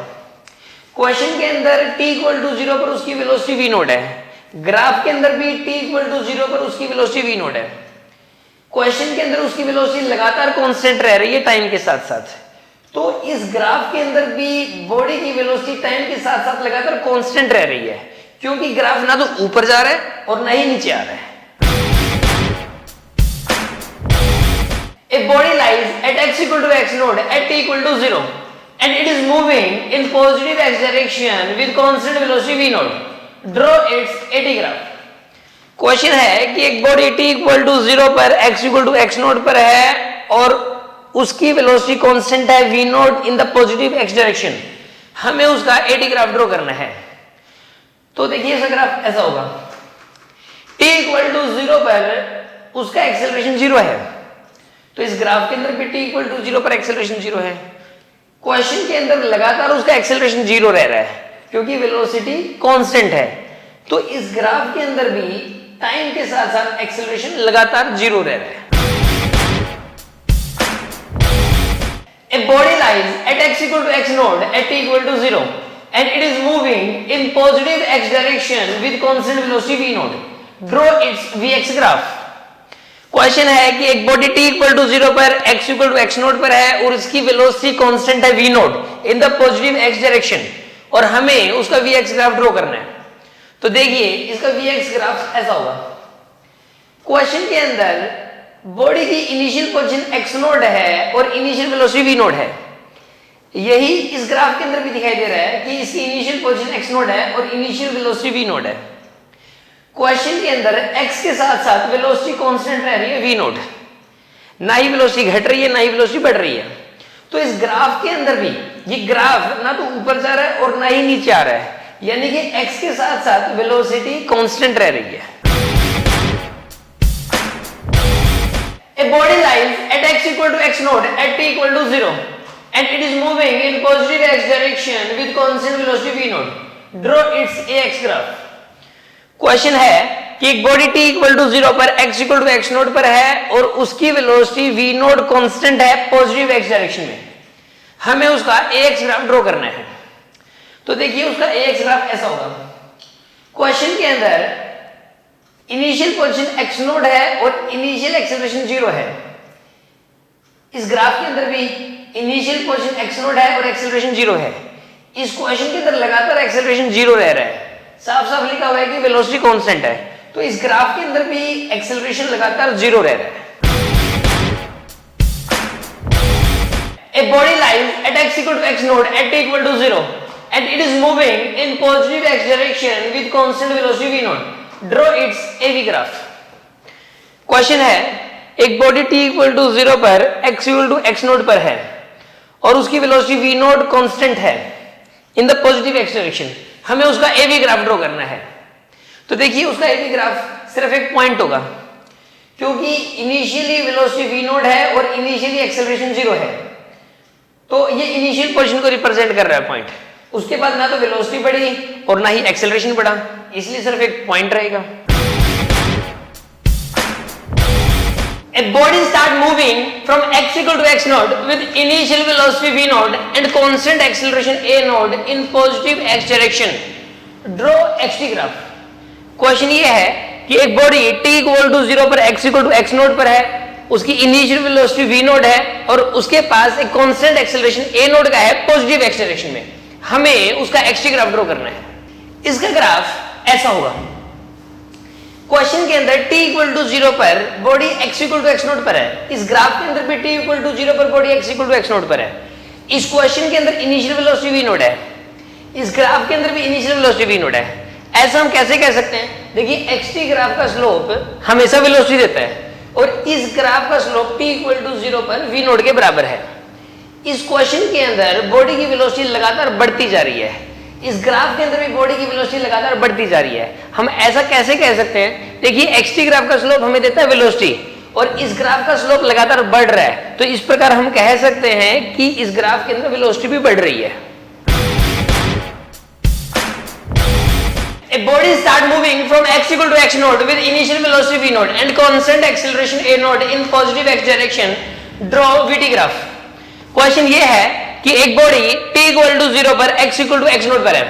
क्वेश्चन के अंदर t इक्वल टू 0 पर उसकी वेलोसिटी v नोड है, ग्राफ के अंदर भी t इक्वल टू 0 पर उसकी वेलोसिटी v नोड है। क्वेश्चन के अंदर उसकी वेलोसिटी लगातार कांस्टेंट रह रही है टाइम के साथ साथ, तो इस ग्राफ के अंदर भी बॉडी की वेलोसिटी टाइम के साथ साथ लगातार कांस्टेंट रह रही है, क्योंकि ग्राफ ना तो ऊपर जा रहा है और ना ही नीचे आ रहा है। A body lies at x equal to x node at t equal to 0 and it is moving in positive x direction with constant velocity v node. Draw its AT graph. Question है कि एक बॉडी t इक्वल टू 0 पर x equal to x node पर है और उसकी वेलोसिटी कांस्टेंट है v naught in the positive x direction. हमें उसका AT ग्राफ ड्रॉ करना है। तो देखिए इसका ग्राफ ऐसा होगा। t इक्वल टू 0 पर उसका एक्सेलरेशन 0 है, तो इस ग्राफ के अंदर भी t इक्वल टू 0 पर एक्सेलरेशन 0 है। क्वेश्चन के अंदर लगातार उसका एक्सेलरेशन 0 रह रहा है क्योंकि वेलोसिटी कांस्टेंट है, तो इस ग्राफ के अंदर भी टाइम के साथ साथ एक्सेलरेशन लगातार जीरो रह रहा है। A body lies at x equal to x node at t equal to 0 and it is moving in positive x direction with constant velocity v node. Draw its vx graph. Question है कि एक बॉडी t इक्वल टू 0 पर x equal to x node पर है और उसकी वेलोसिटी कांस्टेंट है v node in the positive x direction और हमें उसका vx ग्राफ ड्रॉ करना है। तो देखिए इसका vx ग्राफ ऐसा होगा। क्वेश्चन के अंदर बॉडी की इनिशियल पोजीशन x नोड है और इनिशियल वेलोसिटी v नोड है। यही इस ग्राफ के अंदर भी दिखाई दे रहा है कि इसकी इनिशियल पोजीशन x नोड है और इनिशियल वेलोसिटी v नोड है। क्वेश्चन के अंदर x के साथ साथ वेलोसिटी कांस्टेंट रह रही है v नोड, ना ही वेलोसिटी घट रही है ना ही वेलोसिटी बढ़ रही है। तो इस ग्राफ के अंदर भी ये ग्राफ ना तो ऊपर जा रहा है और ना ही नीचे आ रहा है, यानी कि x के साथ साथ वेलोसिटी कांस्टेंट रह रही है। A body lies at x equal to x node at t equal to 0 and it is moving in positive x direction with constant velocity v node. Draw its ax graph. Question है कि एक बॉडी t इक्वल टू 0 पर x equal to x node पर है और उसकी वेलोसिटी v नोड कांस्टेंट है पॉजिटिव x डायरेक्शन में। हमें उसका ax ग्राफ ड्रॉ करना है। तो देखिए उसका ax ग्राफ ऐसा होगा। क्वेश्चन के अंदर इनिशियल पोजीशन x नोड है और इनिशियल एक्सेलरेशन 0 है। इस ग्राफ के अंदर भी इनिशियल पोजीशन x नोड है और एक्सेलरेशन 0 है। इस क्वेश्चन के अंदर लगातार एक्सेलरेशन 0 रह रहा है, साफ साफ लिखा हुआ है कि वेलोसिटी कांस्टेंट है। तो इस ग्राफ के अंदर भी एक्सेलरेशन लगातार 0 रह रहा है। A body lies at x equal to x node at t equal to 0 and it is moving in positive x direction with constant velocity v node. Draw its AV graph. Question है एक बॉडी t इक्वल टू 0 पर x equal to x node पर है और उसकी वेलोसिटी v नोड कांस्टेंट है in the positive x direction. हमें उसका AV ग्राफ ड्रॉ करना है। तो देखिए उसका AV ग्राफ सिर्फ एक पॉइंट होगा, क्योंकि इनिशियली वेलोसिटी v नोड है और इनिशियली एक्सेलरेशन 0 है। तो ये इनिशियल पोजीशन को रिप्रेजेंट कर रहा है पॉइंट। उसके बाद ना तो वेलोसिटी बढ़ी और ना ही एक्सेलरेशन बढ़ा, इसलिए सिर्फ एक पॉइंट रहेगा। A body start moving from x equal to x node with initial velocity v node and constant acceleration a node in positive x direction. Draw xt graph. Question ये है कि एक बॉडी t इक्वल टू 0 पर x equal to x node पर है, उसकी इनिशियल वेलोसिटी v नोड है और उसके पास एक कांस्टेंट एक्सेलरेशन a नोड का है पॉजिटिव x डायरेक्शन में। हमें उसका xt ग्राफ ड्रॉ करना है। इसका ग्राफ ऐसा होगा। क्वेश्चन के अंदर t इक्वल टू 0 पर body x equal to x node पर है। इस ग्राफ के अंदर भी t इक्वल टू 0 पर body x equal to x node पर है। इस क्वेश्चन के अंदर इनिशियल वेलोसिटी v नोड है, इस ग्राफ के अंदर भी इनिशियल वेलोसिटी v नोड है। ऐसा हम कैसे कह सकते हैं? देखिए xt ग्राफ का स्लोप हमेशा वेलोसिटी देता है और इस ग्राफ का स्लोप t इक्वल टू 0 पर v नोड के बराबर है। इस क्वेश्चन के अंदर बॉडी की वेलोसिटी लगातार बढ़ती जा रही है, इस ग्राफ के अंदर भी बॉडी की वेलोसिटी लगातार बढ़ती जा रही है। हम ऐसा कैसे कह सकते हैं? देखिए xt ग्राफ का स्लोप हमें देता है वेलोसिटी और इस ग्राफ का स्लोप लगातार बढ़ रहा है, तो इस प्रकार हम कह सकते हैं कि इस ग्राफ के अंदर वेलोसिटी भी बढ़ रही है। A body start moving from x equal to x node with initial velocity v node and constant acceleration a node in positive x direction. Draw vt graph. Question ये है कि एक बॉडी t इक्वल टू 0 पर x equal to x node पर है,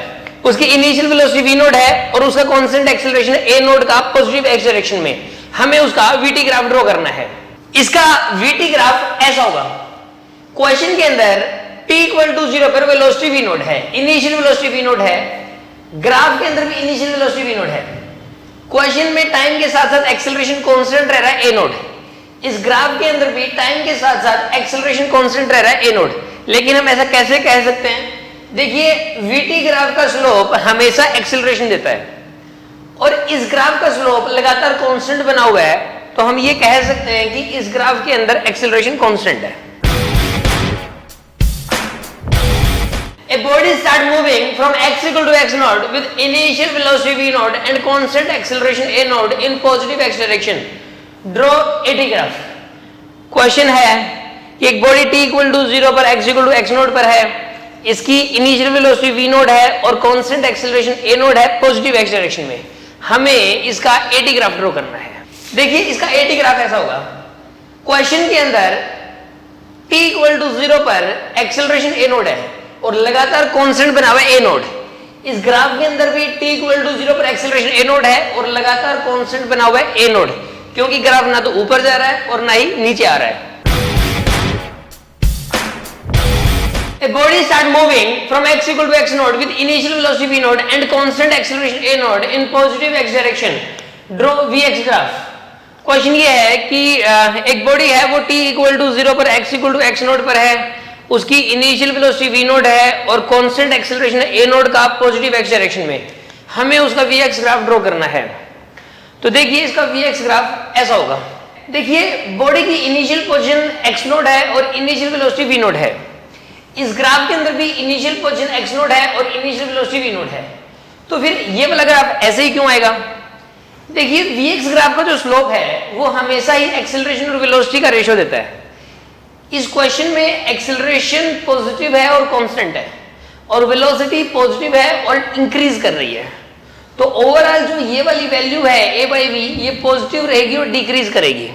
उसकी इनिशियल वेलोसिटी v नोड है और उसका कांस्टेंट एक्सेलरेशन a नोड का पॉजिटिव x डायरेक्शन में। हमें उसका vt ग्राफ ड्रॉ करना है। इसका vt ग्राफ ऐसा होगा। क्वेश्चन के अंदर t इक्वल टू 0 पर वेलोसिटी v नोड है, इनिशियल वेलोसिटी v नोड है, ग्राफ के अंदर भी इनिशियल वेलोसिटी v नोड है। क्वेश्चन में टाइम के साथ साथ एक्सेलरेशन कांस्टेंट रह रहा है a नोड, इस ग्राफ के अंदर भी टाइम के साथ साथ एक्सेलरेशन कांस्टेंट रह रहा है a नोड। लेकिन हम ऐसा कैसे कह सकते हैं? देखिए vt ग्राफ का स्लोप हमेशा एक्सेलरेशन देता है और इस ग्राफ का स्लोप लगातार कांस्टेंट बना हुआ है, तो हम ये कह सकते हैं कि इस ग्राफ के अंदर एक्सेलरेशन कांस्टेंट है। A body start moving from x equal to x node with initial velocity v node and constant acceleration a node in positive x direction. Draw AT graph. Question है कि एक बॉडी t इक्वल टू 0 पर x equal to x node पर है, इसकी इनिशियल वेलोसिटी v नोड है और कांस्टेंट एक्सेलरेशन a नोड है पॉजिटिव x डायरेक्शन में। हमें इसका AT ग्राफ ड्रॉ करना है। देखिए इसका AT ग्राफ ऐसा होगा, क्वेश्चन के अंदर t इक्वल टू 0 पर एक्सेलरेशन a नोड है और लगातार कांस्टेंट बना हुआ है a नोड। इस ग्राफ के अंदर भी t इक्वल टू 0 पर एक्सेलरेशन a नोड है और लगातार कांस्टेंट बना हुआ है a नोड, क्योंकि ग्राफ ना तो ऊपर जा रहा है और ना ही नीचे आ रहा है। A body start moving from x equal to x node with initial velocity v node and constant acceleration a node in positive x direction. Draw vx graph. Question ये है कि एक बॉडी है वो t इक्वल टू 0 पर x equal to x node पर है, उसकी इनिशियल वेलोसिटी v नोड है और कांस्टेंट एक्सेलरेशन a नोड का पॉजिटिव x डायरेक्शन में। हमें उसका vx ग्राफ ड्रॉ करना है। तो देखिए इसका vx ग्राफ ऐसा होगा। देखिए बॉडी की इनिशियल पोजीशन x नोड है और इनिशियल वेलोसिटी v नोड है। इस ग्राफ के अंदर भी इनिशियल पोजीशन x नोड है और इनिशियल वेलोसिटी v नोड है। तो फिर ये वाला ग्राफ ऐसे ही क्यों आएगा? देखिए vx ग्राफ का जो स्लोप है वो हमेशा ही एक्सेलरेशन और वेलोसिटी का रेशियो देता है। इस क्वेश्चन में एक्सेलरेशन पॉजिटिव है और कांस्टेंट है और वेलोसिटी पॉजिटिव है और इंक्रीज कर रही है। तो ओवरऑल जो ये वाली वैल्यू है a/v ये पॉजिटिव रहेगी और डिक्रीज करेगी।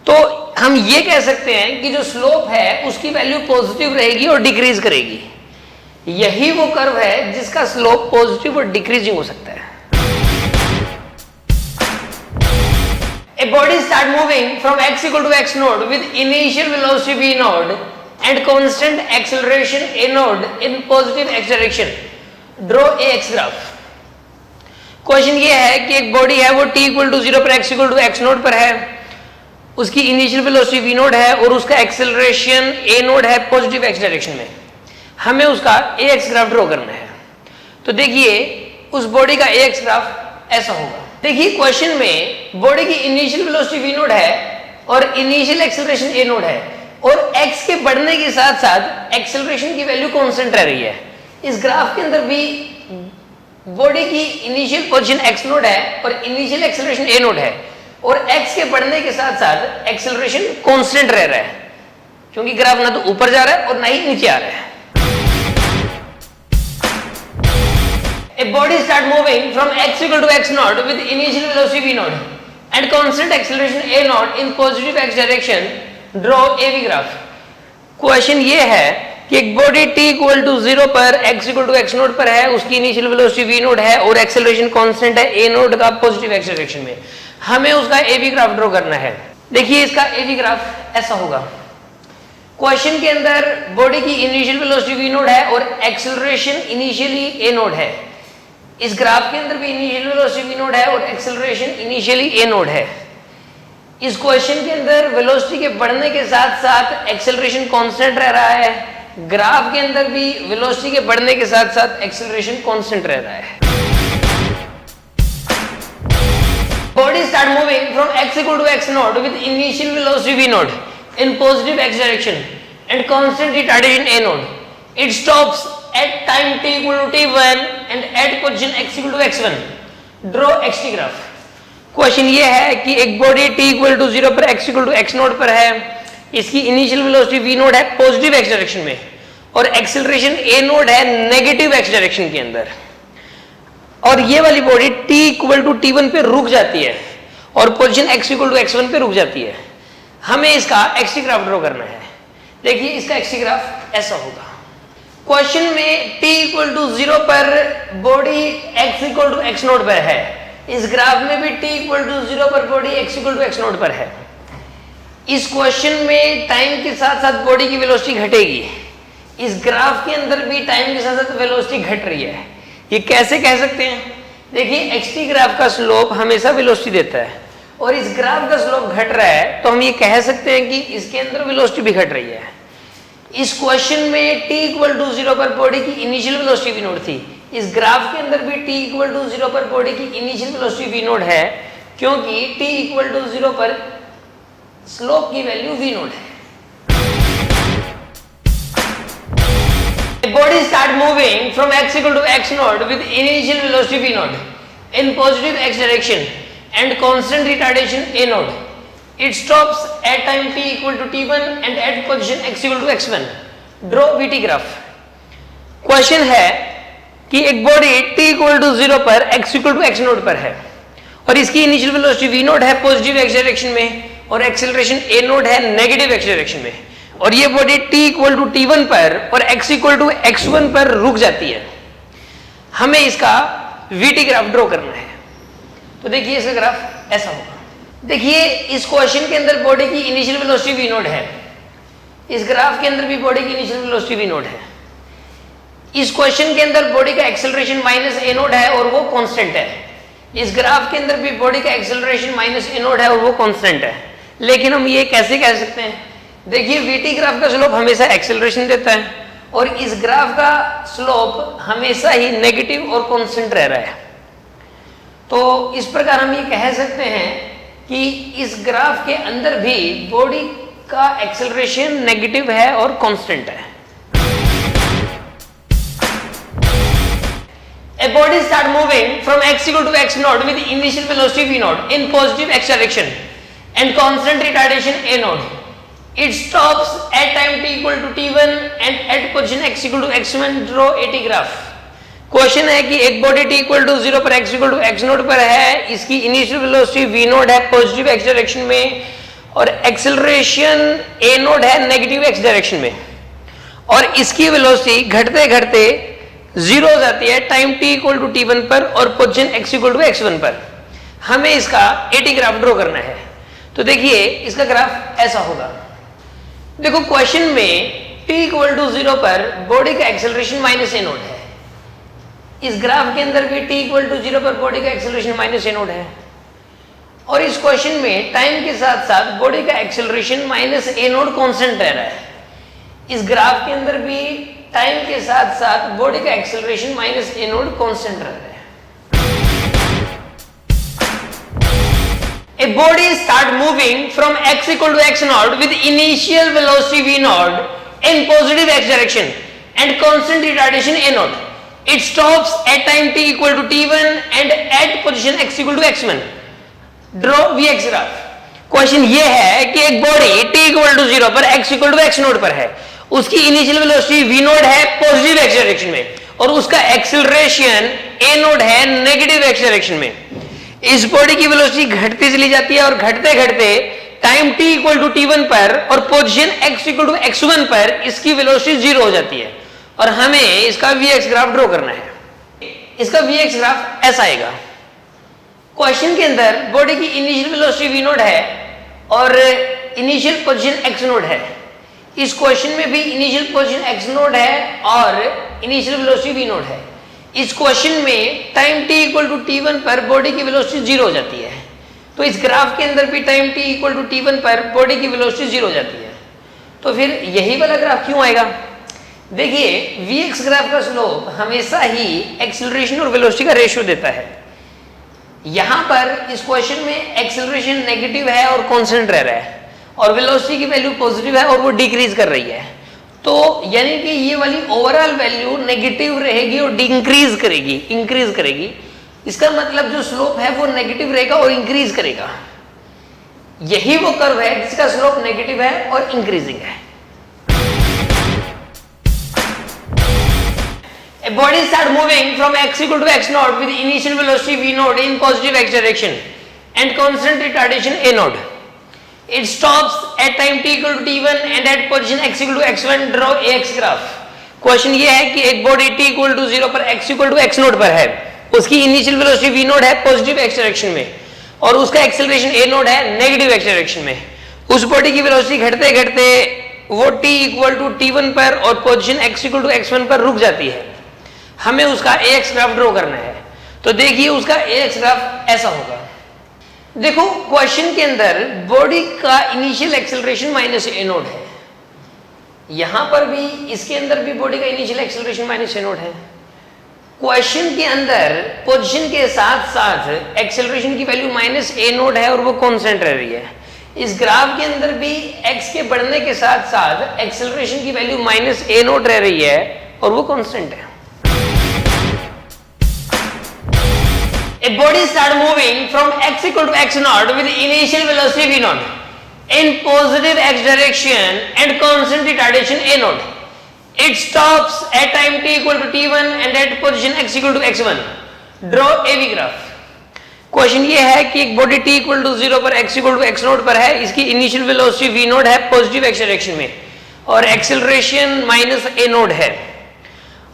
तो हम ये कह सकते हैं कि जो स्लोप है उसकी वैल्यू पॉजिटिव रहेगी और डिक्रीज करेगी। यही वो कर्व है जिसका स्लोप पॉजिटिव और डिक्रीजिंग हो सकता है। A body start moving from x equal to x node with initial velocity v node and constant acceleration a node in positive x direction. Draw ax graph. Question ये है कि एक बॉडी है वो t इक्वल टू 0 पर x equal to x node पर है, उसकी इनिशियल वेलोसिटी v नोड है और उसका एक्सेलरेशन a नोड है पॉजिटिव x डायरेक्शन में। हमें उसका ax ग्राफ ड्रॉ करना है। तो देखिए उस बॉडी का ax ग्राफ ऐसा होगा। देखिए क्वेश्चन में बॉडी की इनिशियल वेलोसिटी v नोड है और इनिशियल एक्सेलरेशन a नोड है और x के बढ़ने के साथ साथ एक्सेलरेशन की वैल्यू कांस्टेंट रह रही है। इस ग्राफ के अंदर भी बॉडी की इनिशियल पोजीशन x नोड है और इनिशियल एक्सेलरेशन a नोड है और x के बढ़ने के साथ साथ एक्सेलरेशन कांस्टेंट रह रहा है, क्योंकि ग्राफ ना तो ऊपर जा रहा है और ना ही नीचे आ रहा है। A body start moving from x equal to x node with initial velocity v node and constant acceleration a node in positive x direction. Draw AV graph. Question ये है कि एक बॉडी t इक्वल टू 0 पर x equal to x node पर है, उसकी इनिशियल वेलोसिटी v नोड है और एक्सेलरेशन कांस्टेंट है a नोड का पॉजिटिव x डायरेक्शन में। हमें उसका AV ग्राफ ड्रॉ करना है। देखिए इसका AV ग्राफ ऐसा होगा। क्वेश्चन के अंदर बॉडी की इनिशियल वेलोसिटी v नोड है और एक्सेलरेशन इनिशियली a नोड है। इस ग्राफ के अंदर भी इनिशियल वेलोसिटी v नोड है और एक्सेलरेशन इनिशियली a नोड है। इस क्वेश्चन के अंदर वेलोसिटी के बढ़ने के साथ साथ एक्सेलरेशन कांस्टेंट रह रहा है। ग्राफ के अंदर भी वेलोसिटी के बढ़ने के साथ साथ एक्सेलरेशन कांस्टेंट रह रहा है। Body start moving from x equal to x node with initial velocity v node in positive x direction and constant retardation a node. It stops at time t equal to t1 and at position x equal to x1. Draw xt graph. Question ये है कि एक बॉडी t इक्वल टू 0 पर x equal to x node पर है, इसकी इनिशियल वेलोसिटी v नोड है पॉजिटिव x डायरेक्शन में और एक्सेलरेशन a नोड है नेगेटिव x डायरेक्शन के अंदर, और ये वाली body t equal to t1 पे रुक जाती है और position x equal to x1 पे रुक जाती है। हमें इसका xt ग्राफ ड्रॉ करना है। देखिए इसका xt ग्राफ ऐसा होगा। क्वेश्चन में t इक्वल टू 0 पर body x equal to x node पर है, इस ग्राफ में भी t इक्वल टू 0 पर body x equal to x node पर है। इस क्वेश्चन में टाइम के साथ साथ बॉडी की वेलोसिटी घटेगी। इस ग्राफ के अंदर भी टाइम के साथ साथ वेलोसिटी घट रही है। ये कैसे कह सकते हैं? देखिए xt ग्राफ का स्लोप हमेशा वेलोसिटी देता है और इस ग्राफ का स्लोप घट रहा है, तो हम ये कह सकते हैं कि इसके अंदर वेलोसिटी भी घट रही है। इस क्वेश्चन में t इक्वल टू 0 पर बॉडी की इनिशियल वेलोसिटी v नोड थी, इस ग्राफ के अंदर भी t इक्वल टू 0 पर बॉडी की इनिशियल वेलोसिटी v नोड है, क्योंकि t इक्वल टू 0 पर स्लोप की वैल्यू v नोड है। Body start moving from x equal to x node with initial velocity v node in positive x direction and constant retardation a node. It stops at time t equal to t1 and at position x equal to x1. Draw VT graph. Question है कि एक बॉडी t इक्वल टू 0 पर x equal to x naught पर है और इसकी इनिशियल वेलोसिटी v नोट है पॉजिटिव x डायरेक्शन में और एक्सेलरेशन a नोट है नेगेटिव x डायरेक्शन में, और ये body t equal to t1 पर और x इक्वल टू x1 पर रुक जाती है। हमें इसका vt ग्राफ ड्रॉ करना है। तो देखिए इसका ग्राफ ऐसा होगा। देखिए इस क्वेश्चन के अंदर बॉडी की इनिशियल वेलोसिटी v नोट है, इस ग्राफ के अंदर भी बॉडी की इनिशियल वेलोसिटी v नोट है। इस क्वेश्चन के अंदर बॉडी का एक्सेलरेशन माइनस a नोट है और वो कांस्टेंट है। इस ग्राफ के अंदर भी बॉडी का एक्सेलरेशन माइनस a नोट है और वो कांस्टेंट है। लेकिन हम ये कैसे कह सकते हैं? देखिए vt ग्राफ का स्लोप हमेशा एक्सेलरेशन देता है और इस ग्राफ का स्लोप हमेशा ही नेगेटिव और कांस्टेंट रह रहा है। तो इस प्रकार हम ये कह सकते हैं कि इस ग्राफ के अंदर भी बॉडी का एक्सेलरेशन नेगेटिव है और कांस्टेंट है। A body start moving from x equal to x naught with initial velocity v naught in positive x direction and constant retardation a naught. It stops at time t equal to t1 and at position x equal to x1 draw at graph. Question है कि एक बॉडी t इक्वल टू 0 पर x equal to x naught पर है, इसकी इनिशियल वेलोसिटी v नोट है पॉजिटिव x डायरेक्शन में और एक्सेलरेशन a नोट है नेगेटिव x डायरेक्शन में, और इसकी वेलोसिटी घटते घटते 0 हो जाती है time t equal to t1 पर और position x equal to x1 पर। हमें इसका AT ग्राफ ड्रॉ करना है। तो देखिए इसका ग्राफ ऐसा होगा। देखो क्वेश्चन में t इक्वल टू 0 पर बॉडी का एक्सेलरेशन माइनस a नोट है, इस ग्राफ के अंदर भी t इक्वल टू 0 पर बॉडी का एक्सेलरेशन माइनस a नोट है, और इस क्वेश्चन में टाइम के साथ साथ बॉडी का acceleration minus a naught constant रह रहा है। इस ग्राफ के अंदर भी टाइम के साथ साथ बॉडी का acceleration minus a naught constant रह रहा है। A body start moving from x equal to x naught with initial velocity v naught in positive x direction and constant retardation a naught. It stops at time t equal to t1 and at position x equal to x1. Draw vx graph. Question ये है कि एक बॉडी t इक्वल टू 0 पर x equal to x naught पर है, उसकी इनिशियल वेलोसिटी v नोट है पॉजिटिव x डायरेक्शन में और उसका एक्सेलरेशन a नोट है नेगेटिव x डायरेक्शन में। इस बॉडी की वेलोसिटी घटती चली जाती है और घटते घटते time t equal to t1 पर और position x equal to x1 पर इसकी वेलोसिटी 0 हो जाती है और हमें इसका vx ग्राफ ड्रॉ करना है। इसका vx ग्राफ ऐसा आएगा। क्वेश्चन के अंदर बॉडी की इनिशियल वेलोसिटी v नोट है और इनिशियल पोजीशन x नोट है। इस क्वेश्चन में भी इनिशियल पोजीशन x नोट है और इनिशियल वेलोसिटी v नोट है। इस क्वेश्चन में time t equal to t1 पर बॉडी की वेलोसिटी 0 हो जाती है। तो इस ग्राफ के अंदर भी time t equal to t1 पर बॉडी की वेलोसिटी 0 हो जाती है। तो फिर यही वाला ग्राफ क्यों आएगा? देखिए vx ग्राफ का स्लोप हमेशा ही एक्सेलरेशन और वेलोसिटी का रेशियो देता है। यहां पर इस क्वेश्चन में एक्सेलरेशन नेगेटिव है और कांस्टेंट रह रहा है और वेलोसिटी की वैल्यू पॉजिटिव है और वो डिक्रीज कर रही है। तो यानी कि ये वाली ओवरऑल वैल्यू नेगेटिव रहेगी और इंक्रीज करेगी। इसका मतलब जो स्लोप है वो नेगेटिव रहेगा और इंक्रीज करेगा। यही वो कर्व है जिसका स्लोप नेगेटिव है और इंक्रीजिंग है। A body start moving from x equal to x naught with initial velocity v naught in positive x direction and constant retardation a naught. It stops at time t equal to t1 and at position x equal to x1 draw ax graph. Question ये है कि एक बॉडी t इक्वल टू 0 पर x equal to x naught पर है, उसकी इनिशियल वेलोसिटी v नोट है पॉजिटिव x डायरेक्शन में और उसका एक्सेलरेशन a नोट है नेगेटिव x डायरेक्शन में। उस बॉडी की वेलोसिटी घटते घटते वो t इक्वल टू t1 पर और position x equal to x1 पर रुक जाती है। हमें उसका ax ग्राफ ड्रॉ करना है। तो देखिए उसका ax ग्राफ ऐसा होगा। देखो क्वेश्चन के अंदर बॉडी का initial acceleration minus a naught है, यहां पर भी इसके अंदर भी बॉडी का initial acceleration minus a naught है। क्वेश्चन के अंदर पोजीशन के साथ साथ एक्सेलरेशन की वैल्यू माइनस a नोट है और वो कांस्टेंट रह रही है। इस ग्राफ के अंदर भी x के बढ़ने के साथ साथ एक्सेलरेशन की वैल्यू माइनस a नोट रह रही है और वो कांस्टेंट है। A body start moving from x equal to x naught with initial velocity v naught in positive x direction and constant retardation a naught. It stops at time t t equal to t1 and at position x equal to x1 draw AV graph. Question ये है कि एक बॉडी t equal to 0 पर x equal to x naught पर है, इसकी इनिशियल वेलोसिटी v नोट है पॉजिटिव x डायरेक्शन में और एक्सेलरेशन माइनस a नोट है,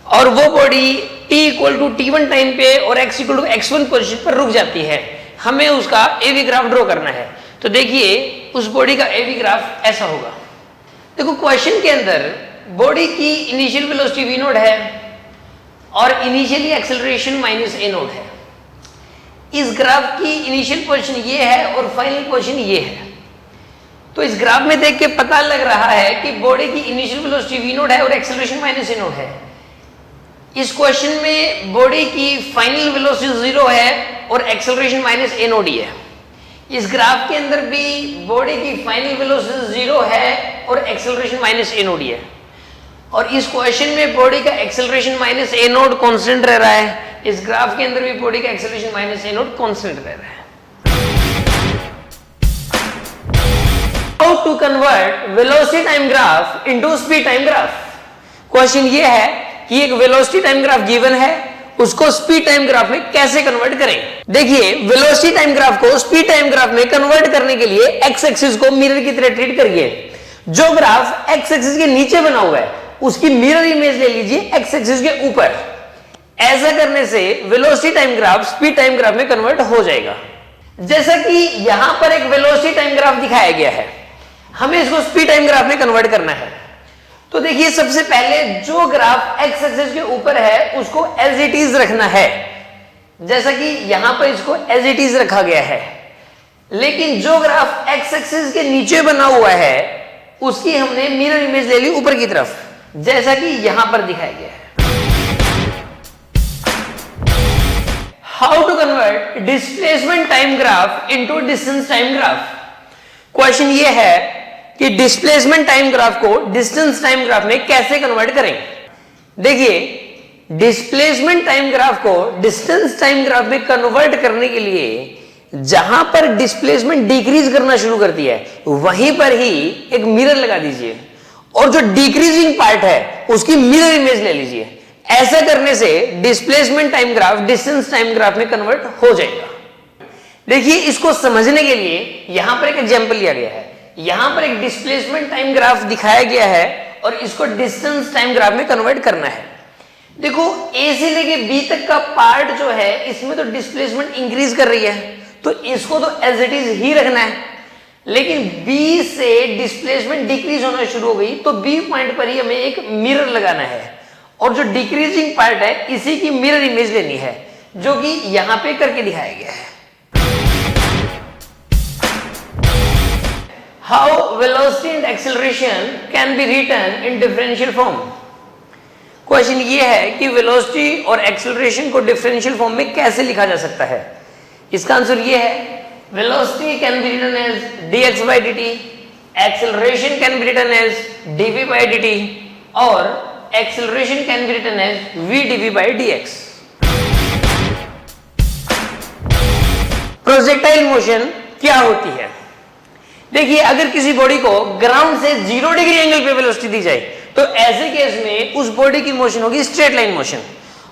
और वो body t equal to t1 time पे और x equal to x1 position पर रुक जाती है। हमें उसका AV ग्राफ ड्रॉ करना है। तो देखिए उस बॉडी का AV ग्राफ ऐसा होगा। देखो क्वेश्चन के अंदर बॉडी की इनिशियल वेलोसिटी v नोट है और initially acceleration minus a naught है। इस ग्राफ की इनिशियल पोजीशन ये है और फाइनल पोजीशन ये है। तो इस ग्राफ में देख के पता लग रहा है कि बॉडी की इनिशियल वेलोसिटी v नोट है और एक्सेलरेशन माइनस a नोट है। इस क्वेश्चन में बॉडी की फाइनल वेलोसिटी 0 है और एक्सेलरेशन माइनस a नोट ही है। इस ग्राफ के अंदर भी बॉडी की फाइनल वेलोसिटी 0 है और एक्सेलरेशन माइनस a नोट ही है, और इस क्वेश्चन में बॉडी का acceleration minus a naught constant रह रहा है। इस ग्राफ के अंदर भी बॉडी का acceleration minus a naught constant रह रहा है। How to convert velocity time graph into speed time graph. Question ये है कि एक वेलोसिटी टाइम ग्राफ गिवन है, उसको स्पीड टाइम ग्राफ में कैसे कन्वर्ट करें। देखिए वेलोसिटी टाइम ग्राफ को स्पीड टाइम ग्राफ में कन्वर्ट करने के लिए एक्स एक्सिस को मिरर की तरह ट्रीट करिए। जो ग्राफ एक्स एक्सिस के नीचे बना हुआ है उसकी मिरर इमेज ले लीजिए एक्स एक्सिस के ऊपर। ऐसा करने से velocity time graph speed time graph में कन्वर्ट हो जाएगा। जैसा कि यहां पर एक वेलोसिटी टाइम ग्राफ दिखाया गया है, हमें इसको स्पीड टाइम ग्राफ में कन्वर्ट करना है। तो देखिए सबसे पहले जो ग्राफ एक्स एक्सिस के ऊपर है उसको एज इट इज रखना है, जैसा कि यहां पर इसको एज इट इज रखा गया है। लेकिन जो ग्राफ एक्स एक्सिस के नीचे बना हुआ है उसकी हमने मिरर इमेज ले ली ऊपर की तरफ, जैसा कि यहां पर दिखाया गया है। How to convert displacement time graph into distance time graph. Question ये है कि डिस्प्लेसमेंट टाइम ग्राफ को डिस्टेंस टाइम ग्राफ में कैसे कन्वर्ट करें। देखिए डिस्प्लेसमेंट टाइम ग्राफ को डिस्टेंस टाइम ग्राफ में कन्वर्ट करने के लिए जहां पर डिस्प्लेसमेंट डिक्रीज करना शुरू करती है वहीं पर ही एक मिरर लगा दीजिए और जो डिक्रीजिंग पार्ट है उसकी मिरर इमेज ले लीजिए। ऐसा करने से displacement time graph distance time graph में कन्वर्ट हो जाएगा। देखिए इसको समझने के लिए यहां पर एक एग्जांपल लिया गया है। यहां पर एक डिस्प्लेसमेंट टाइम ग्राफ दिखाया गया है और इसको डिस्टेंस टाइम ग्राफ में कन्वर्ट करना है। देखो ए से लेके बी तक का पार्ट जो है इसमें तो डिस्प्लेसमेंट इंक्रीज कर रही है, तो इसको तो एज इट इज ही रखना है। लेकिन बी से डिस्प्लेसमेंट डिक्रीज होना शुरू हो गई तो बी पॉइंट पर ही हमें एक मिरर लगाना है और जो डिक्रीजिंग पार्ट है इसी की मिरर इमेज लेनी है, जो कि यहां पे करके दिखाया गया है। How velocity and acceleration can be written in differential form? Question ये है कि वेलोसिटी और एक्सेलरेशन को डिफरेंशियल फॉर्म में कैसे लिखा जा सकता है। इसका आंसर ये है velocity can be written as dx by dt, acceleration can be written as dv by dt और acceleration can be written as v dv by dx। Projectile motion क्या होती है। देखिए अगर किसी बॉडी को ग्राउंड से 0 डिग्री एंगल पे वेलोसिटी दी जाए तो ऐसे केस में उस बॉडी की मोशन होगी स्ट्रेट लाइन मोशन,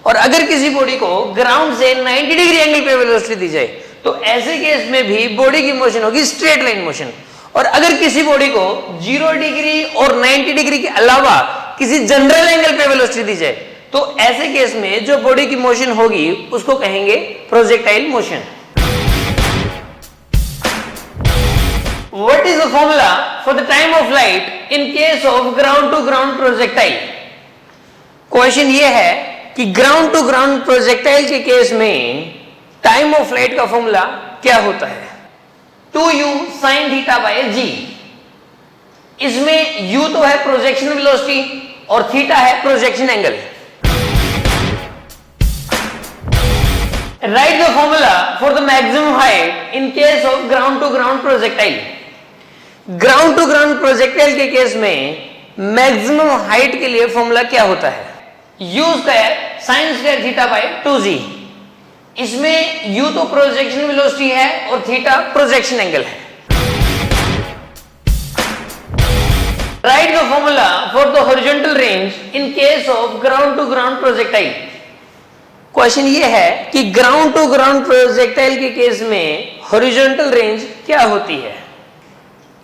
और अगर किसी बॉडी को ग्राउंड से 90 डिग्री एंगल पे वेलोसिटी दी जाए तो ऐसे केस में भी बॉडी की मोशन होगी स्ट्रेट लाइन मोशन। और अगर किसी बॉडी को 0 डिग्री और 90 डिग्री के अलावा किसी जनरल एंगल पे वेलोसिटी दी जाए तो ऐसे केस में जो बॉडी की मोशन होगी उसको कहेंगे projectile motion. What is the formula for the time of flight in case of ground to ground projectile? Question ये है कि ग्राउंड टू ग्राउंड प्रोजेक्टाइल के केस में टाइम ऑफ फ्लाइट का फॉर्मूला क्या होता है। 2u sin theta by g। इसमें u तो है प्रोजेक्शन वेलोसिटी और थीटा है projection angle. Write the formula for the maximum height in case of ground to ground projectile. Ground to ground projectile के केस में मैक्सिमम हाइट के लिए फॉर्मूला क्या होता है। u square sine square theta by 2g। इसमें u तो प्रोजेक्शन वेलोसिटी है और थीटा प्रोजेक्शन एंगल है। Write the formula for the horizontal range in case of ground to ground projectile. Question ये है कि ग्राउंड टू ग्राउंड प्रोजेक्टाइल के केस में हॉरिजॉन्टल रेंज क्या होती है।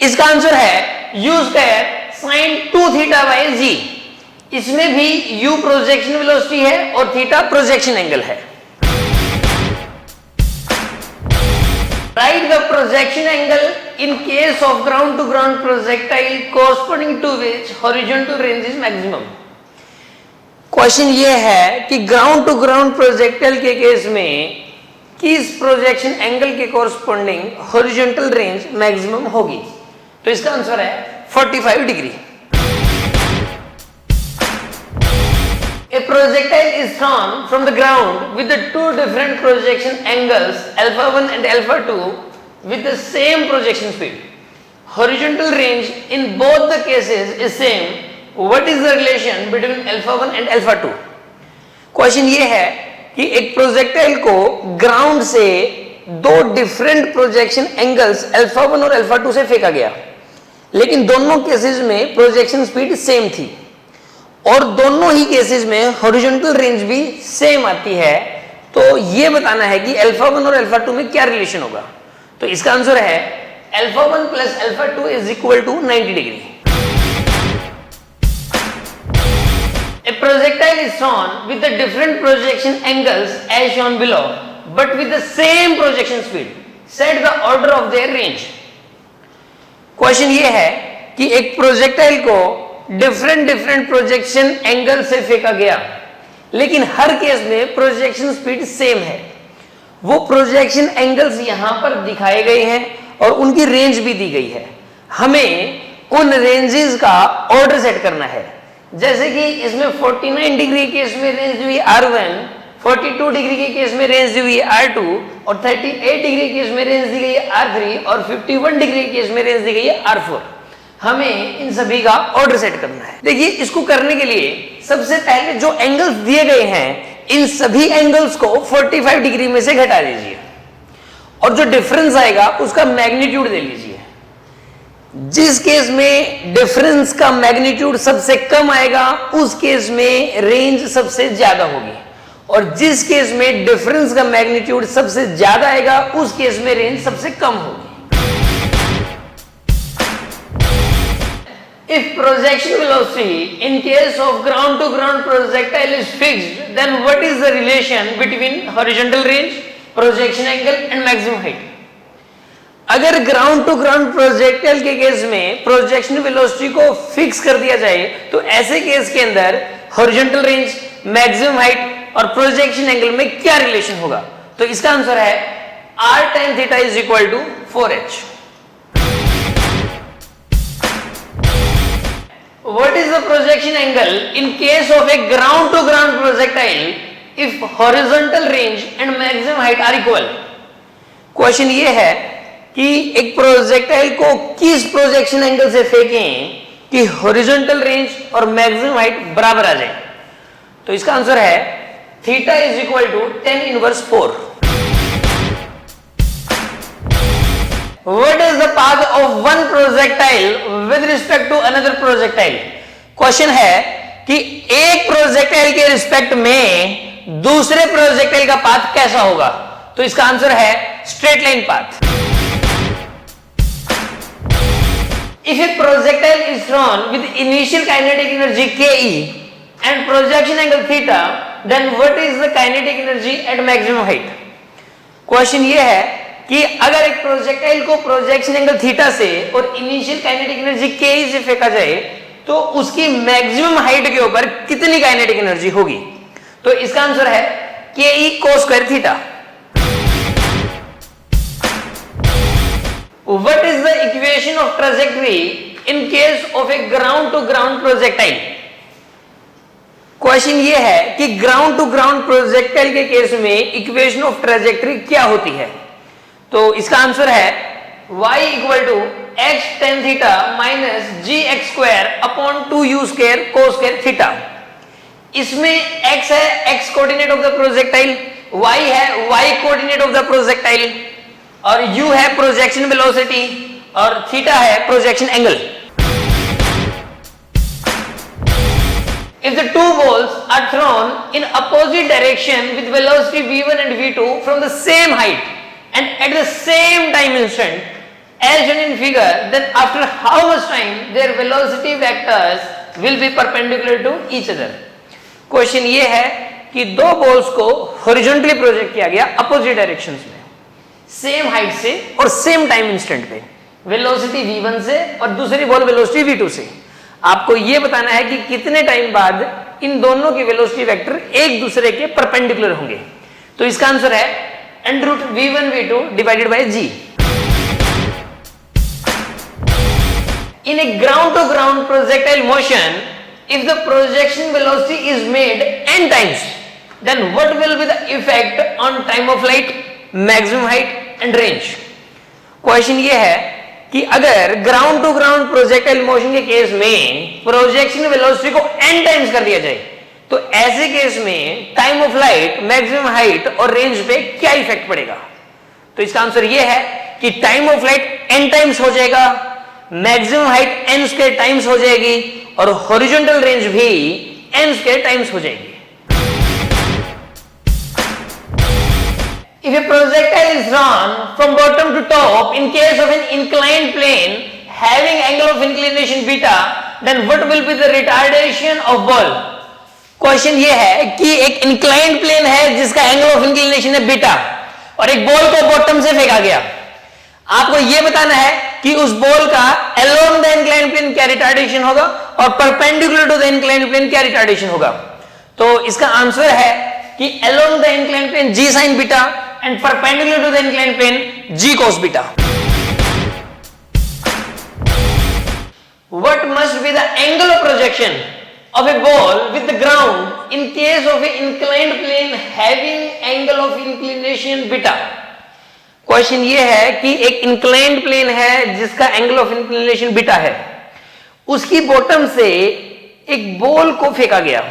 इसका आंसर है u square sin 2 theta by g। इसमें भी u प्रोजेक्शन वेलोसिटी है और थीटा प्रोजेक्शन एंगल है। Write the projection angle in case of ground to ground projectile corresponding to which horizontal range is maximum. Question ये है कि ग्राउंड टू ग्राउंड प्रोजेक्टाइल के केस में किस प्रोजेक्शन एंगल के कोरस्पोंडिंग हॉरिजॉन्टल रेंज मैक्सिमम होगी। तो इसका आंसर है 45 degree. A projectile is thrown from the ground with the two different projection angles alpha 1 and alpha 2 with the same projection speed. Horizontal range in both the cases is same. What is the relation between alpha 1 and alpha 2? Question ये है कि एक प्रोजेक्टाइल को ग्राउंड से दो डिफरेंट प्रोजेक्शन एंगल्स अल्फा 1 और अल्फा 2 से फेंका गया, लेकिन दोनों केसेस में प्रोजेक्शन स्पीड सेम थी और दोनों ही केसेस में हॉरिजॉन्टल रेंज भी सेम आती है। तो ये बताना है कि अल्फा 1 और अल्फा 2 में क्या रिलेशन होगा। तो इसका आंसर है alpha 1 plus alpha 2 is equal to 90 degree. A projectile is thrown with the different projection angles as shown below, but with the same projection speed. Set the order of their range. Question ये है कि एक प्रोजेक्टाइल को डिफरेंट प्रोजेक्शन एंगल से फेंका गया, लेकिन हर केस में प्रोजेक्शन स्पीड सेम है। वो प्रोजेक्शन एंगल्स यहां पर दिखाए गए हैं और उनकी रेंज भी दी गई है। हमें उन रेंजेस का ऑर्डर सेट करना है। जैसे कि इसमें 49 डिग्री के केस में रेंज दी हुई R1, 42 डिग्री के केस में रेंज दी हुई R2 और 38 डिग्री के केस में रेंज दी गई है R3 और 51 डिग्री के केस में रेंज दी गई है R4। हमें इन सभी का ऑर्डर सेट करना है। देखिए, इसको करने के लिए सबसे पहले जो एंगल्स दिए गए हैं इन सभी एंगल्स को 45 डिग्री में से घटा दीजिए और जो डिफरेंस आएगा उसका मैग्नीट्यूड दे लीजिए। जिस केस में डिफरेंस का मैग्नीट्यूड सबसे कम आएगा उस केस में रेंज सबसे ज्यादा होगी और जिस केस में डिफरेंस का मैग्नीट्यूड सबसे ज्यादा आएगा उस केस में रेंज सबसे कम होगी। If projection velocity in case of ground to ground projectile is fixed, then what is the relation between horizontal range, projection angle and maximum height? अगर ग्राउंड टू ग्राउंड प्रोजेक्टाइल के केस में प्रोजेक्शन वेलोसिटी को फिक्स कर दिया जाए तो ऐसे केस के अंदर हॉरिजॉन्टल रेंज, मैक्सिमम हाइट और प्रोजेक्शन एंगल में क्या रिलेशन होगा। तो इसका आंसर है r tan theta is equal to 4h। What is the projection angle in case of a ground to ground projectile if horizontal range and maximum height are equal? Question ये है कि एक प्रोजेक्टाइल को किस प्रोजेक्शन एंगल से फेंकें कि हॉरिजॉन्टल रेंज और मैक्सिमम हाइट बराबर आ जाए। तो इसका आंसर है theta is equal to 10 inverse 4। What is the path of one projectile with respect to another projectile? Question है कि एक प्रोजेक्टाइल के रिस्पेक्ट में दूसरे प्रोजेक्टाइल का पाथ कैसा होगा। तो इसका आंसर है straight line path. If a projectile is thrown with initial kinetic energy Ke and projection angle theta, then what is the kinetic energy at maximum height? Question ये है कि अगर एक प्रोजेक्टाइल को प्रोजेक्शन एंगल थीटा से और इनिशियल काइनेटिक एनर्जी Ke से फेंका जाए तो उसकी मैक्सिमम हाइट के ऊपर कितनी काइनेटिक एनर्जी होगी। तो इसका आंसर है Ke cos square theta. What is the equation of trajectory in case of a ground to ground projectile? Question ये है कि ग्राउंड टू ग्राउंड प्रोजेक्टाइल के केस में इक्वेशन ऑफ ट्रैजेक्टरी क्या होती है। तो इसका आंसर है y equal to x tan theta minus gx square upon 2u square cos square theta. इसमें x है x coordinate of the projectile, y है y coordinate of the projectile और u है प्रोजेक्शन वेलोसिटी और थीटा है projection angle. If the two balls are thrown in opposite direction with velocity v1 and v2 from the same height and at the same time instant as shown in figure, then after how much time their velocity vectors will be perpendicular to each other? Question ये है कि दो बॉल्स को हॉरिजॉन्टली प्रोजेक्ट किया गया अपोजिट डायरेक्शंस में, सेम हाइट से और सेम टाइम इंस्टेंट पे, वेलोसिटी v1 से और दूसरी बॉल वेलोसिटी v2 से। आपको यह बताना है कि कितने टाइम बाद इन दोनों के वेलोसिटी वेक्टर एक दूसरे के परपेंडिकुलर होंगे। तो इसका आंसर है √v1 v2 divided by g। In a ground to ground projectile motion, if the projection velocity is made n times, then what will be the effect on time of flight, maximum height and range? Question ये है कि अगर ground to ground projectile motion के केस में प्रोजेक्शन वेलोसिटी को n टाइम्स कर दिया जाए, तो ऐसे केस में time of flight, maximum height और रेंज पे क्या इफेक्ट पड़ेगा? तो इसका आंसर ये है कि time of flight n times हो जाएगा, maximum height n square times हो जाएगी और हॉरिजॉन्टल रेंज भी n स्क्वायर टाइम्स हो जाएगी। If a projectile is drawn from bottom to top in case of an inclined plane having angle of inclination beta, then what will be the retardation of ball? Question ये है कि एक इंक्लाइंड प्लेन है जिसका एंगल ऑफ इंक्लिनेशन है बीटा और एक बॉल को बॉटम से फेंका गया। आपको यह बताना है कि उस बॉल का अलोंग द इंक्लाइंड प्लेन क्या रिटार्डेशन होगा और perpendicular to the inclined plane क्या रिटार्डेशन होगा। तो इसका आंसर है कि along the inclined plane g sin beta and perpendicular to the inclined plane g cos beta. What must be the angle of projection of a ball with the ground in case of an inclined plane having angle of inclination beta? Question ये है कि एक इंक्लाइंड प्लेन है जिसका एंगल ऑफ इंक्लिनेशन बीटा है, उसकी बॉटम से एक बॉल को फेंका गया।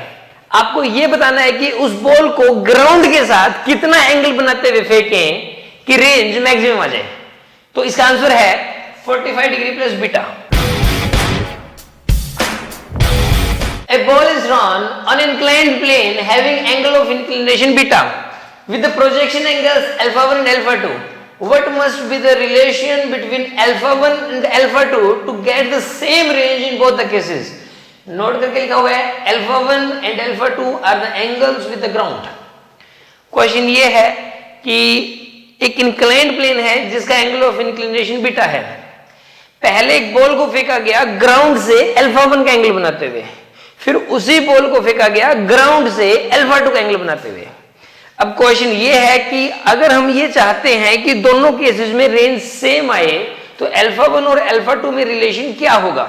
आपको यह बताना है कि उस बॉल को ग्राउंड के साथ कितना एंगल बनाते हुए फेंकें कि रेंज मैक्सिमम आ जाए। तो इसका आंसर है 45 degree plus beta. A ball is drawn on inclined plane having angle of inclination beta with the projection angles alpha1 and alpha2. What must be the relation between alpha1 and alpha2 to get the same range in both the cases? Note करके लिखा हुआ है alpha1 and alpha2 are the angles with the ground। Question ये है कि एक इंक्लाइंड प्लेन है जिसका एंगल ऑफ इंक्लिनेशन बीटा है। पहले एक बॉल को फेंका गया ग्राउंड से alpha1 का एंगल बनाते हुए, फिर उसी बॉल को फेंका गया ग्राउंड से alpha2 का एंगल बनाते हुए। अब क्वेश्चन ये है कि अगर हम ये चाहते हैं कि दोनों केसेस में रेंज सेम आए तो alpha1 और alpha2 में रिलेशन क्या होगा?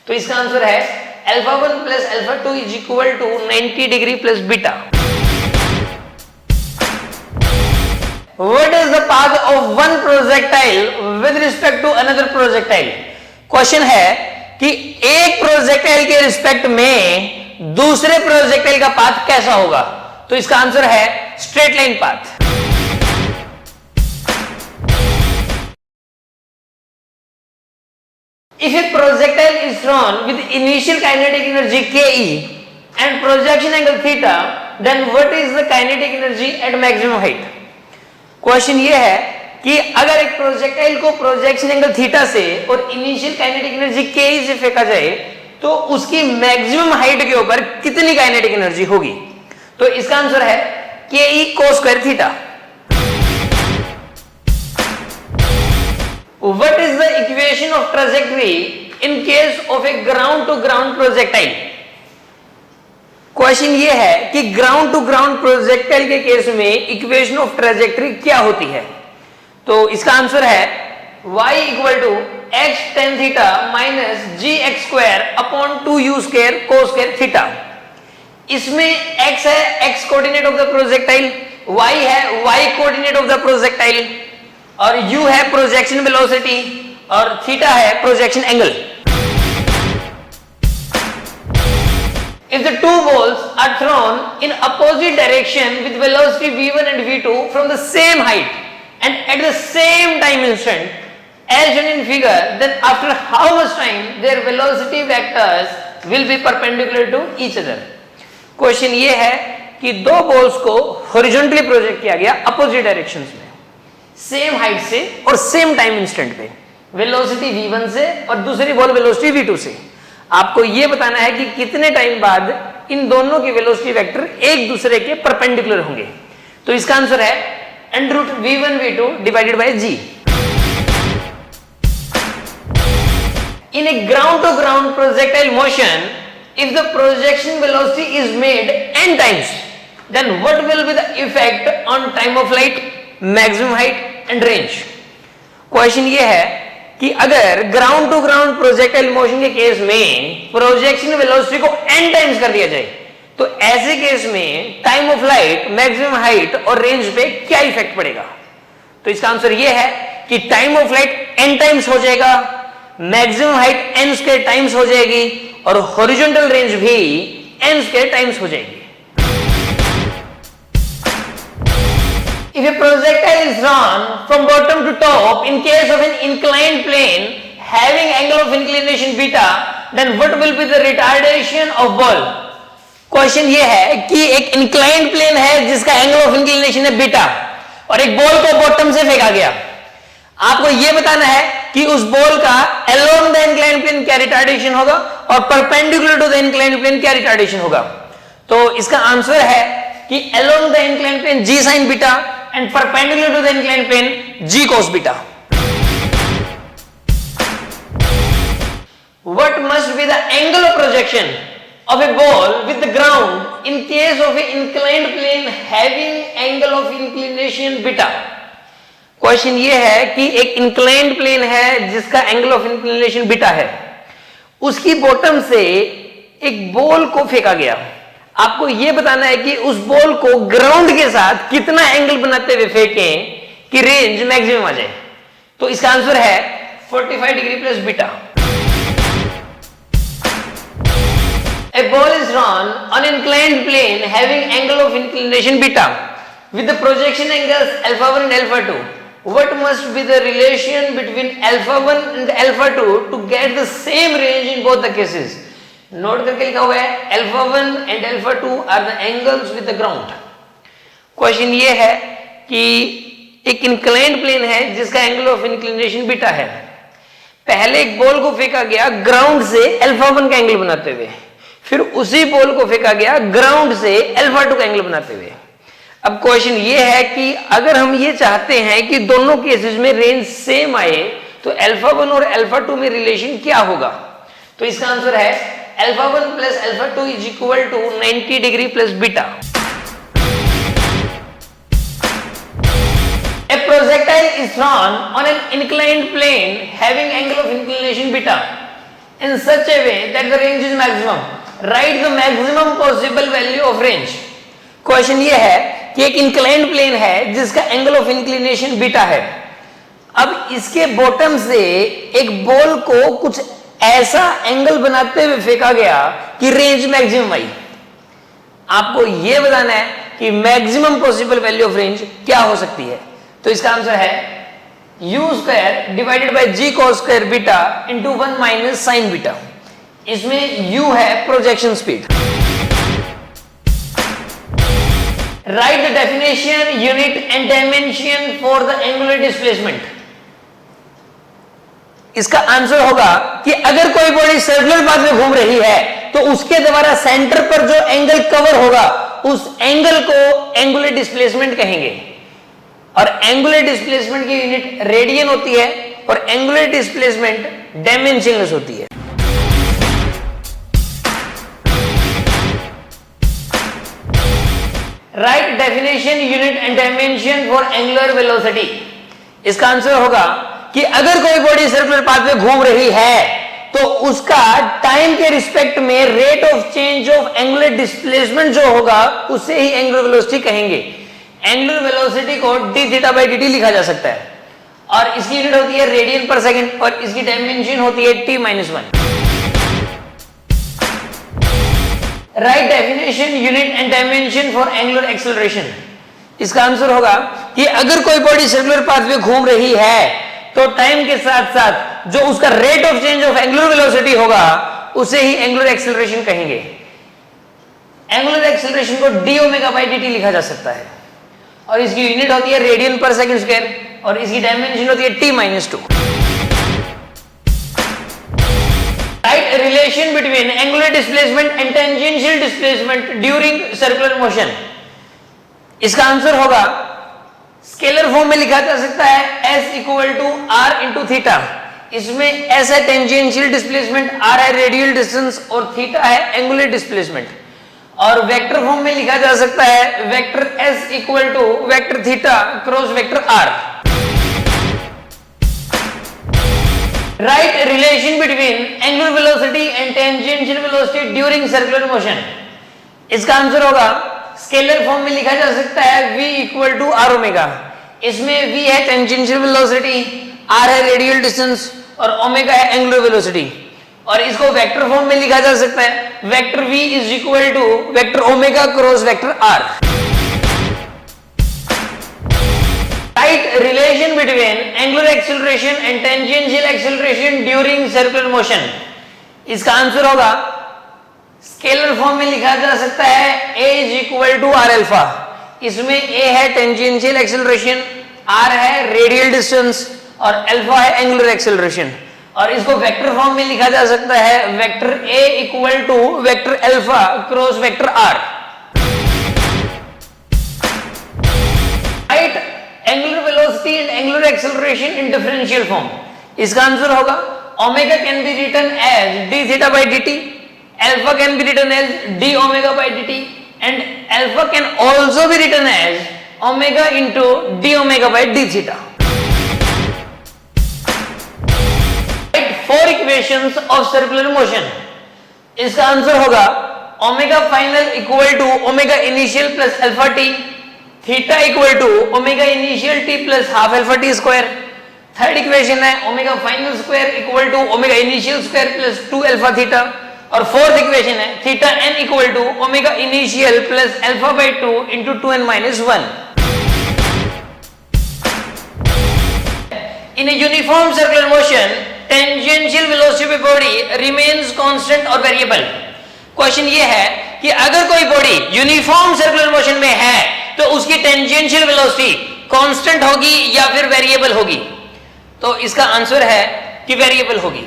तो इसका आंसर है alpha1 plus alpha2 is equal to 90 degree plus beta. What is the path of one projectile with respect to another projectile? Question है कि एक प्रोजेक्टाइल के रिस्पेक्ट में दूसरे प्रोजेक्टाइल का पाथ कैसा होगा? तो इसका आंसर है straight line path. If a projectile is thrown with initial kinetic energy Ke and projection angle theta, then what is the kinetic energy at maximum height? Question ये है कि अगर एक प्रोजेक्टाइल को प्रोजेक्शन एंगल थीटा से और इनिशियल काइनेटिक एनर्जी Ke से फेंका जाए तो उसकी मैक्सिमम हाइट के ऊपर कितनी काइनेटिक एनर्जी होगी? तो इसका आंसर है Ke cos square theta। What is the equation of trajectory in case of a ground to ground projectile? Question ये है कि ग्राउंड टू ग्राउंड प्रोजेक्टाइल के केस में इक्वेशन ऑफ ट्रैजेक्टरी क्या होती है? तो इसका आंसर है y equal to x tan theta minus gx square upon 2u square cos square theta. इसमें x है x coordinate of the projectile, y है y coordinate of the projectile और u है प्रोजेक्शन वेलोसिटी और थीटा है projection angle. If the two balls are thrown in opposite direction with velocity v1 and v2 from the same height and at the same time instant as shown in figure, then after how much time their velocity vectors will be perpendicular to each other? Question ये है कि दो बॉल्स को हॉरिजॉन्टली प्रोजेक्ट किया गया अपोजिट डायरेक्शंस में, सेम हाइट से और सेम टाइम इंस्टेंट पे, वेलोसिटी v1 से और दूसरी बॉल वेलोसिटी v2 से। आपको यह बताना है कि कितने टाइम बाद इन दोनों के वेलोसिटी वेक्टर एक दूसरे के परपेंडिकुलर होंगे। तो इसका आंसर है √v1 v2 divided by g। In a ground to ground projectile motion, if the projection velocity is made n times, then what will be the effect on time of flight, maximum height and range? Question ये है कि अगर ground to ground projectile motion के केस में प्रोजेक्शन वेलोसिटी को n टाइम्स कर दिया जाए, तो ऐसे केस में time of flight, maximum height और रेंज पे क्या इफेक्ट पड़ेगा? तो इसका आंसर ये है कि time of flight n times हो जाएगा, maximum height n square times हो जाएगी और हॉरिजॉन्टल रेंज भी n स्क्वायर टाइम्स हो जाएगी। If a projectile is run from bottom to top in case of an inclined plane having angle of inclination beta, then what will be the retardation of ball? Question ये है कि एक इंक्लाइंड प्लेन है जिसका एंगल ऑफ इंक्लिनेशन है बीटा और एक बॉल को बॉटम से फेंका गया। आपको यह बताना है कि उस बॉल का अलोंग द इंक्लाइंड प्लेन क्या रिटार्डेशन होगा और perpendicular to the inclined plane क्या रिटार्डेशन होगा। तो इसका आंसर है कि along the inclined plane g sin beta and perpendicular to the inclined plane g cos beta. What must be the angle of projection of a ball with the ground in case of an inclined plane having angle of inclination beta? Question ये है कि एक इंक्लाइंड प्लेन है जिसका एंगल ऑफ इंक्लिनेशन बीटा है, उसकी बॉटम से एक बॉल को फेंका गया। आपको यह बताना है कि उस बॉल को ग्राउंड के साथ कितना एंगल बनाते हुए फेंकें कि रेंज मैक्सिमम आ जाए। तो इसका आंसर है 45 degree plus beta. A ball is run on inclined plane having angle of inclination beta with the projection angles alpha1 and alpha2. What must be the relation between alpha1 and alpha2 to get the same range in both the cases? Note करके लिखा हुआ है alpha1 and alpha2 are the angles with the ground. Question ये है कि एक इंक्लाइंड प्लेन है जिसका एंगल ऑफ इंक्लिनेशन बीटा है। पहले एक बॉल को फेंका गया ग्राउंड से alpha1 का एंगल बनाते हुए, फिर उसी बॉल को फेंका गया ग्राउंड से alpha2 का एंगल बनाते हुए। अब क्वेश्चन ये है कि अगर हम ये चाहते हैं कि दोनों केसेस में रेंज सेम आए तो alpha1 और alpha2 में रिलेशन क्या होगा? तो इसका आंसर है alpha1 plus alpha2 is equal to 90 degree plus beta. A projectile is thrown on an inclined plane having angle of inclination beta in such a way that the range is maximum. Write the maximum possible value of range. Question ये है कि एक इंक्लाइंड प्लेन है जिसका एंगल ऑफ इंक्लिनेशन बीटा है। अब इसके बॉटम से एक बॉल को कुछ ऐसा एंगल बनाते हुए फेंका गया कि रेंज मैक्सिमम आई। आपको यह बताना है कि maximum possible value of range क्या हो सकती है। तो इसका आंसर है u square divided by g cos square beta into 1 minus sign beta. इसमें u है projection speed. Write the definition, unit and dimension for the angular displacement. इसका आंसर होगा कि अगर कोई बॉडी सर्कुलर पाथ में घूम रही है तो उसके द्वारा सेंटर पर जो एंगल कवर होगा उस एंगल को एंगुलर डिस्प्लेसमेंट कहेंगे। और एंगुलर डिस्प्लेसमेंट की यूनिट रेडियन होती है और एंगुलर डिस्प्लेसमेंट डायमेंशनलेस होती है। Right definition, unit and dimension for angular velocity. इसका आंसर होगा कि अगर कोई बॉडी सर्कुलर पाथ में घूम रही है तो उसका टाइम के रिस्पेक्ट में rate of change of angular displacement जो होगा उसे ही एंगुलर वेलोसिटी कहेंगे। एंगुलर वेलोसिटी को d थीटा बाय dt लिखा जा सकता है और इसकी यूनिट होती है रेडियन पर सेकंड और इसकी डायमेंशन होती है t-1। Right definition, unit and dimension for angular acceleration. इसका आंसर होगा कि अगर कोई बॉडी सर्कुलर पाथ में घूम रही है तो टाइम के साथ साथ जो उसका rate of change of angular velocity होगा उसे ही एंगुलर एक्सेलरेशन कहेंगे। एंगुलर एक्सेलरेशन को D omega by D T लिखा जा सकता है और इसकी यूनिट होती है रेडियन पर सेकंड स्क्वायर और इसकी डायमेंशन होती है t-2। Write relation between angular displacement and tangential displacement during circular motion. इसका आंसर होगा स्केलर फॉर्म में लिखा जा सकता है S equal to R into theta. इसमें S है टेंजेंशियल डिस्प्लेसमेंट, R है रेडियल डिस्टेंस और थीटा है एंगुलर डिस्प्लेसमेंट। और वेक्टर फॉर्म में लिखा जा सकता है vector S equal to vector theta cross vector R। Write relation between angular velocity and tangential velocity during circular motion. इसका आंसर होगा स्केलर फॉर्म में लिखा जा सकता है v equal to r omega. इसमें v है टेंजेंशियल वेलोसिटी, r है रेडियल डिस्टेंस और ओमेगा है एंगुलर वेलोसिटी। और इसको वेक्टर फॉर्म में लिखा जा सकता है vector v is equal to vector omega cross vector r। Write relation between angular acceleration and tangential acceleration during circular motion. इसका आंसर होगा स्केलर फॉर्म में लिखा जा सकता है a is equal to r alpha. इसमें a है टेंजेंशियल एक्सेलरेशन, r है रेडियल डिस्टेंस और अल्फा है एंगुलर एक्सेलरेशन। और इसको वेक्टर फॉर्म में लिखा जा सकता है vector a equal to vector alpha cross vector r। Write angular velocity and angular acceleration in differential form. इसका आंसर होगा omega can be written as d theta by dt, alpha can be written as d omega by dt and alpha can also be written as omega into d omega by d theta. Right, four equations of circular motion. इसका आंसर होगा omega final equal to omega initial plus alpha t, theta equal to omega initial t plus half alpha t square. Third equation है omega final square equal to omega initial square plus 2 alpha theta. और फोर्थ इक्वेशन है theta n equal to omega initial plus alpha by 2 into 2n minus 1। In uniform circular motion tangential velocity of body remains constant और वेरिएबल। क्वेश्चन ये है कि अगर कोई बॉडी यूनिफॉर्म सर्कुलर मोशन में है तो उसकी टेंजेंशियल वेलोसिटी कांस्टेंट होगी या फिर वेरिएबल होगी। तो इसका आंसर है कि वेरिएबल होगी,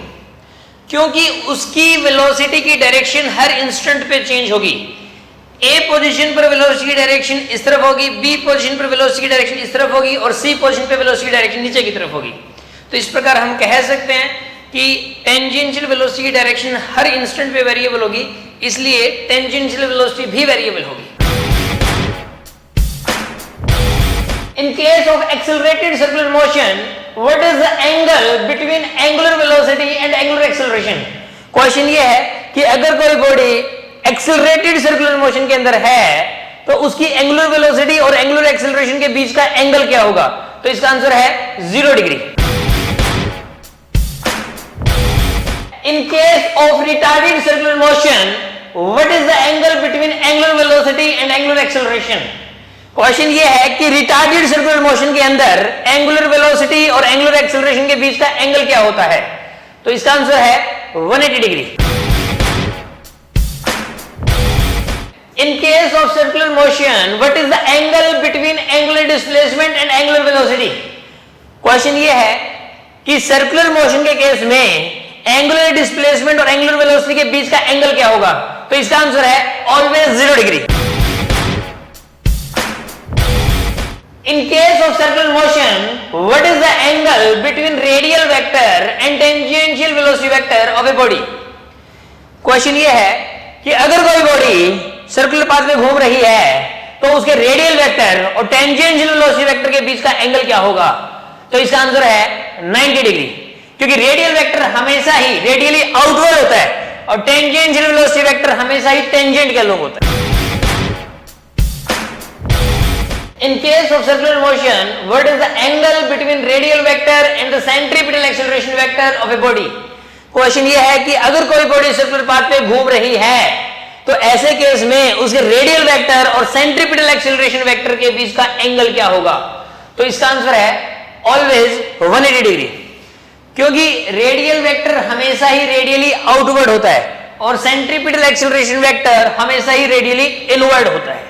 क्योंकि उसकी वेलोसिटी की डायरेक्शन हर इंस्टेंट पे चेंज होगी। ए पोजीशन पर वेलोसिटी की डायरेक्शन इस तरफ होगी, बी पोजीशन पर वेलोसिटी की डायरेक्शन इस तरफ होगी और सी पोजीशन पे वेलोसिटी की डायरेक्शन नीचे की तरफ होगी। तो इस प्रकार हम कह सकते हैं कि टेंजेंशियल वेलोसिटी की डायरेक्शन हर इंस्टेंट पे वेरिएबल होगी, इसलिए टेंजेंशियल वेलोसिटी भी वेरिएबल होगी। In case of accelerated circular motion, what is the angle between angular velocity and angular acceleration? Question ये है कि अगर कोई बॉडी एक्सेलरेटेड सर्कुलर मोशन के अंदर है तो उसकी एंगुलर वेलोसिटी और एंगुलर एक्सेलरेशन के बीच का एंगल क्या होगा? तो इसका आंसर है 0 degree. In case of retarded circular motion, what is the angle between angular velocity and angular acceleration? Question ये है कि रिटार्डेड सर्कुलर मोशन के अंदर एंगुलर वेलोसिटी और एंगुलर एक्सेलरेशन के बीच का एंगल क्या होता है? तो इसका आंसर है 180 degree. In case of circular motion what is the angle between angular displacement and angular velocity? Question ये है कि सर्कुलर मोशन के केस में एंगुलर डिस्प्लेसमेंट और एंगुलर वेलोसिटी के बीच का एंगल क्या होगा? तो इसका आंसर है always 0 degree. In case of circular motion, what is the angle between radial vector and tangential velocity vector of a body? Question ये है कि अगर कोई बॉडी सर्कुलर पाथ में घूम रही है तो उसके रेडियल वेक्टर और टेंजेंशियल वेलोसिटी वेक्टर के बीच का एंगल क्या होगा? तो इसका आंसर है 90 डिग्री, क्योंकि रेडियल वेक्टर हमेशा ही रेडियली आउटवर्ड होता है और टेंजेंशियल वेलोसिटी वेक्टर हमेशा ही टेंजेंट के अलग होता है। In case of circular motion, what is the angle between radial vector and the centripetal acceleration vector of a body? Question ये है कि अगर कोई बॉडी सर्कुलर पाथ पे घूम रही है तो ऐसे केस में उसके रेडियल वेक्टर और सेंट्रिपिटल एक्सेलरेशन वेक्टर के बीच का एंगल क्या होगा? तो इसका आंसर है ऑलवेज 180 डिग्री, क्योंकि रेडियल वेक्टर हमेशा ही रेडियली आउटवर्ड होता है और सेंट्रीपिटल एक्सीलरेशन वेक्टर हमेशा ही रेडियली इनवर्ड होता है।